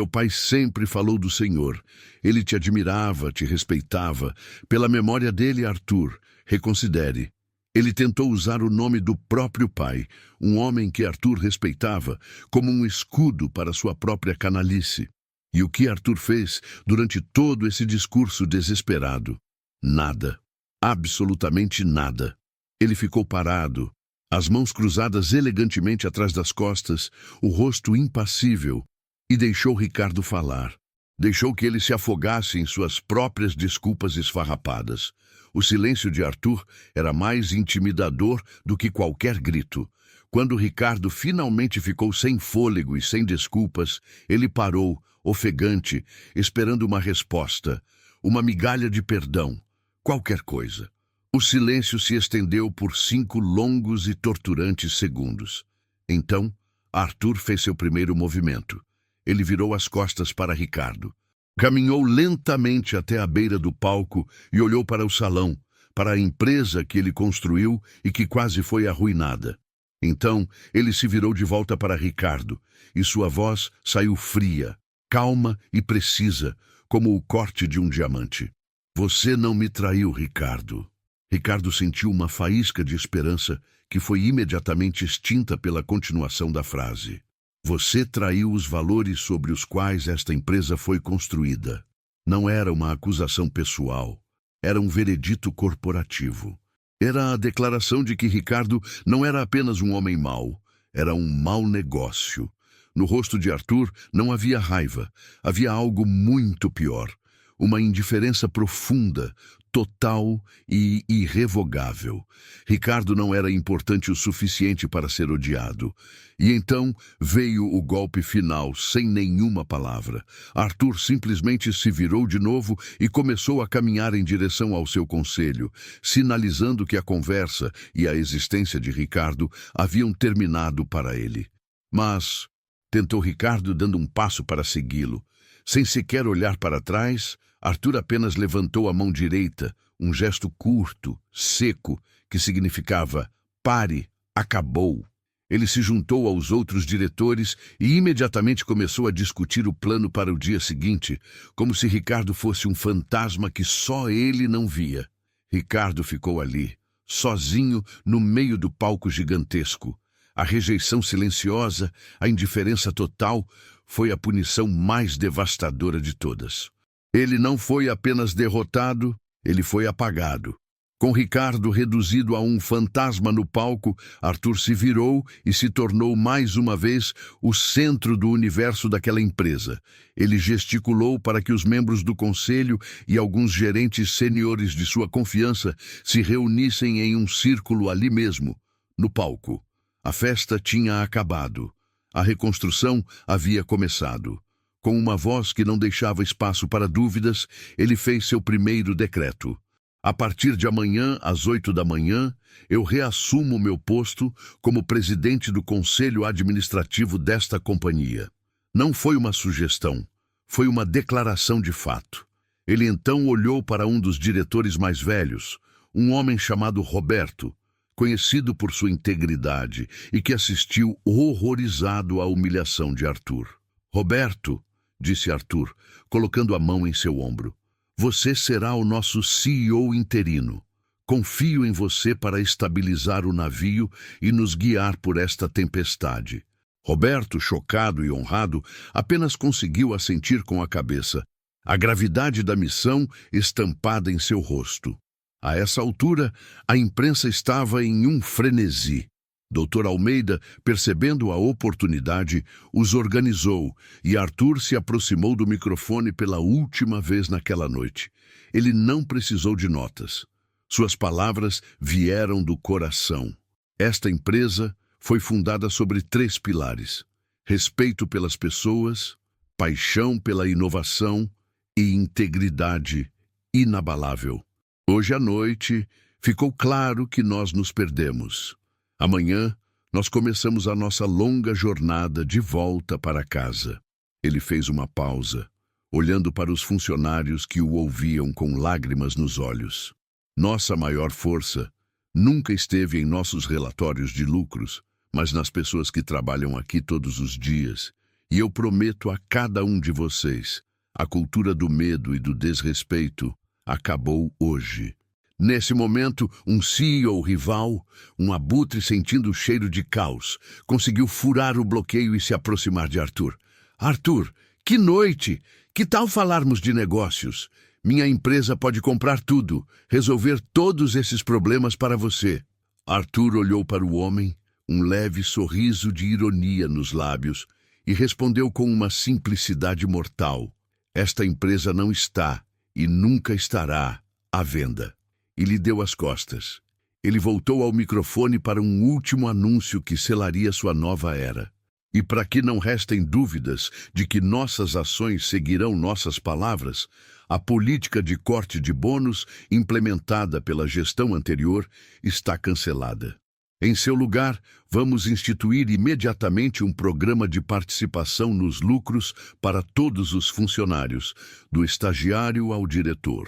pai sempre falou do Senhor. Ele te admirava, te respeitava. Pela memória dele, Arthur, reconsidere. Ele tentou usar o nome do próprio pai, um homem que Arthur respeitava, como um escudo para sua própria canalice. E o que Arthur fez durante todo esse discurso desesperado? Nada. Absolutamente nada. Ele ficou parado, as mãos cruzadas elegantemente atrás das costas, o rosto impassível, e deixou Ricardo falar. Deixou que ele se afogasse em suas próprias desculpas esfarrapadas. O silêncio de Arthur era mais intimidador do que qualquer grito. Quando Ricardo finalmente ficou sem fôlego e sem desculpas, ele parou, ofegante, esperando uma resposta, uma migalha de perdão, qualquer coisa. O silêncio se estendeu por 5 longos e torturantes segundos. Então, Arthur fez seu primeiro movimento. Ele virou as costas para Ricardo. Caminhou lentamente até a beira do palco e olhou para o salão, para a empresa que ele construiu e que quase foi arruinada. Então, ele se virou de volta para Ricardo, e sua voz saiu fria, calma e precisa, como o corte de um diamante. Você não me traiu, Ricardo. Ricardo sentiu uma faísca de esperança que foi imediatamente extinta pela continuação da frase. Você traiu os valores sobre os quais esta empresa foi construída. Não era uma acusação pessoal, era um veredito corporativo. Era a declaração de que Ricardo não era apenas um homem mau, era um mau negócio. No rosto de Arthur não havia raiva, havia algo muito pior. Uma indiferença profunda, total e irrevogável. Ricardo não era importante o suficiente para ser odiado. E então veio o golpe final, sem nenhuma palavra. Arthur simplesmente se virou de novo e começou a caminhar em direção ao seu conselho, sinalizando que a conversa e a existência de Ricardo haviam terminado para ele. Mas, tentou Ricardo dando um passo para segui-lo. Sem sequer olhar para trás, Arthur apenas levantou a mão direita, um gesto curto, seco, que significava pare, acabou. Ele se juntou aos outros diretores e imediatamente começou a discutir o plano para o dia seguinte, como se Ricardo fosse um fantasma que só ele não via. Ricardo ficou ali, sozinho no meio do palco gigantesco. A rejeição silenciosa, a indiferença total, foi a punição mais devastadora de todas. Ele não foi apenas derrotado, ele foi apagado. Com Ricardo reduzido a um fantasma no palco, Arthur se virou e se tornou mais uma vez o centro do universo daquela empresa. Ele gesticulou para que os membros do conselho e alguns gerentes sêniores de sua confiança se reunissem em um círculo ali mesmo, no palco. A festa tinha acabado. A reconstrução havia começado. Com uma voz que não deixava espaço para dúvidas, ele fez seu primeiro decreto. A partir de amanhã, às 8 da manhã, eu reassumo meu posto como presidente do conselho administrativo desta companhia. Não foi uma sugestão, foi uma declaração de fato. Ele então olhou para um dos diretores mais velhos, um homem chamado Roberto, conhecido por sua integridade e que assistiu horrorizado à humilhação de Arthur. Roberto, disse Arthur, colocando a mão em seu ombro, você será o nosso CEO interino. Confio em você para estabilizar o navio e nos guiar por esta tempestade. Roberto, chocado e honrado, apenas conseguiu assentir com a cabeça, a gravidade da missão estampada em seu rosto. A essa altura, a imprensa estava em um frenesi. Dr. Almeida, percebendo a oportunidade, os organizou e Arthur se aproximou do microfone pela última vez naquela noite. Ele não precisou de notas. Suas palavras vieram do coração. Esta empresa foi fundada sobre 3 pilares: respeito pelas pessoas, paixão pela inovação e integridade inabalável. Hoje à noite, ficou claro que nós nos perdemos. Amanhã, nós começamos a nossa longa jornada de volta para casa. Ele fez uma pausa, olhando para os funcionários que o ouviam com lágrimas nos olhos. Nossa maior força nunca esteve em nossos relatórios de lucros, mas nas pessoas que trabalham aqui todos os dias. E eu prometo a cada um de vocês, a cultura do medo e do desrespeito acabou hoje. Nesse momento, um CEO rival, um abutre sentindo o cheiro de caos, conseguiu furar o bloqueio e se aproximar de Arthur. Arthur, que noite! Que tal falarmos de negócios? Minha empresa pode comprar tudo, resolver todos esses problemas para você. Arthur olhou para o homem, um leve sorriso de ironia nos lábios, e respondeu com uma simplicidade mortal. Esta empresa não está e nunca estará à venda. E lhe deu as costas. Ele voltou ao microfone para um último anúncio que selaria sua nova era. E para que não restem dúvidas de que nossas ações seguirão nossas palavras, a política de corte de bônus implementada pela gestão anterior está cancelada. Em seu lugar, vamos instituir imediatamente um programa de participação nos lucros para todos os funcionários, do estagiário ao diretor.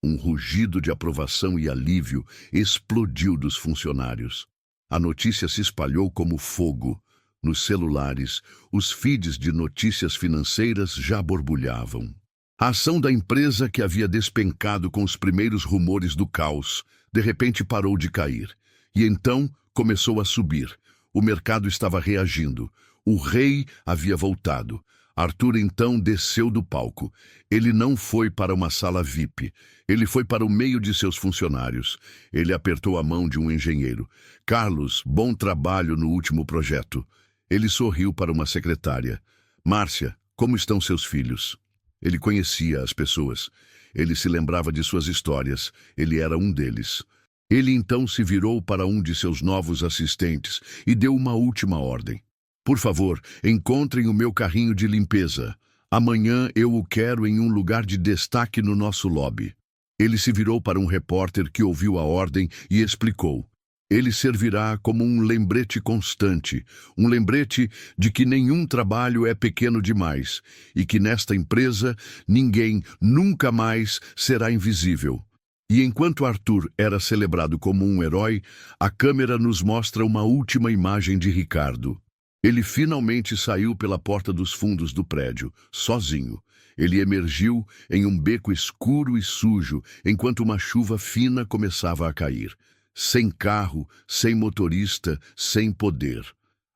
Um rugido de aprovação e alívio explodiu dos funcionários. A notícia se espalhou como fogo. Nos celulares, os feeds de notícias financeiras já borbulhavam. A ação da empresa, que havia despencado com os primeiros rumores do caos, de repente parou de cair. E então começou a subir. O mercado estava reagindo. O rei havia voltado. Arthur então desceu do palco. Ele não foi para uma sala VIP. Ele foi para o meio de seus funcionários. Ele apertou a mão de um engenheiro. Carlos, bom trabalho no último projeto. Ele sorriu para uma secretária. Márcia, como estão seus filhos? Ele conhecia as pessoas. Ele se lembrava de suas histórias. Ele era um deles. Ele então se virou para um de seus novos assistentes e deu uma última ordem. Por favor, encontrem o meu carrinho de limpeza. Amanhã eu o quero em um lugar de destaque no nosso lobby. Ele se virou para um repórter que ouviu a ordem e explicou. Ele servirá como um lembrete constante, um lembrete de que nenhum trabalho é pequeno demais e que nesta empresa ninguém nunca mais será invisível. E enquanto Arthur era celebrado como um herói, a câmera nos mostra uma última imagem de Ricardo. Ele finalmente saiu pela porta dos fundos do prédio, sozinho. Ele emergiu em um beco escuro e sujo, enquanto uma chuva fina começava a cair. Sem carro, sem motorista, sem poder.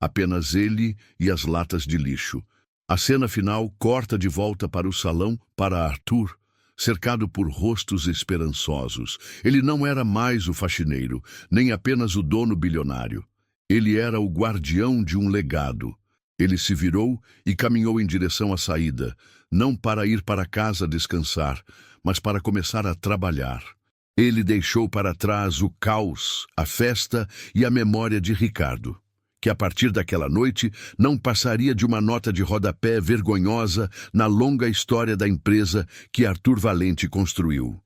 Apenas ele e as latas de lixo. A cena final corta de volta para o salão para Arthur, cercado por rostos esperançosos. Ele não era mais o faxineiro, nem apenas o dono bilionário. Ele era o guardião de um legado. Ele se virou e caminhou em direção à saída, não para ir para casa descansar, mas para começar a trabalhar. Ele deixou para trás o caos, a festa e a memória de Ricardo, que a partir daquela noite não passaria de uma nota de rodapé vergonhosa na longa história da empresa que Arthur Valente construiu.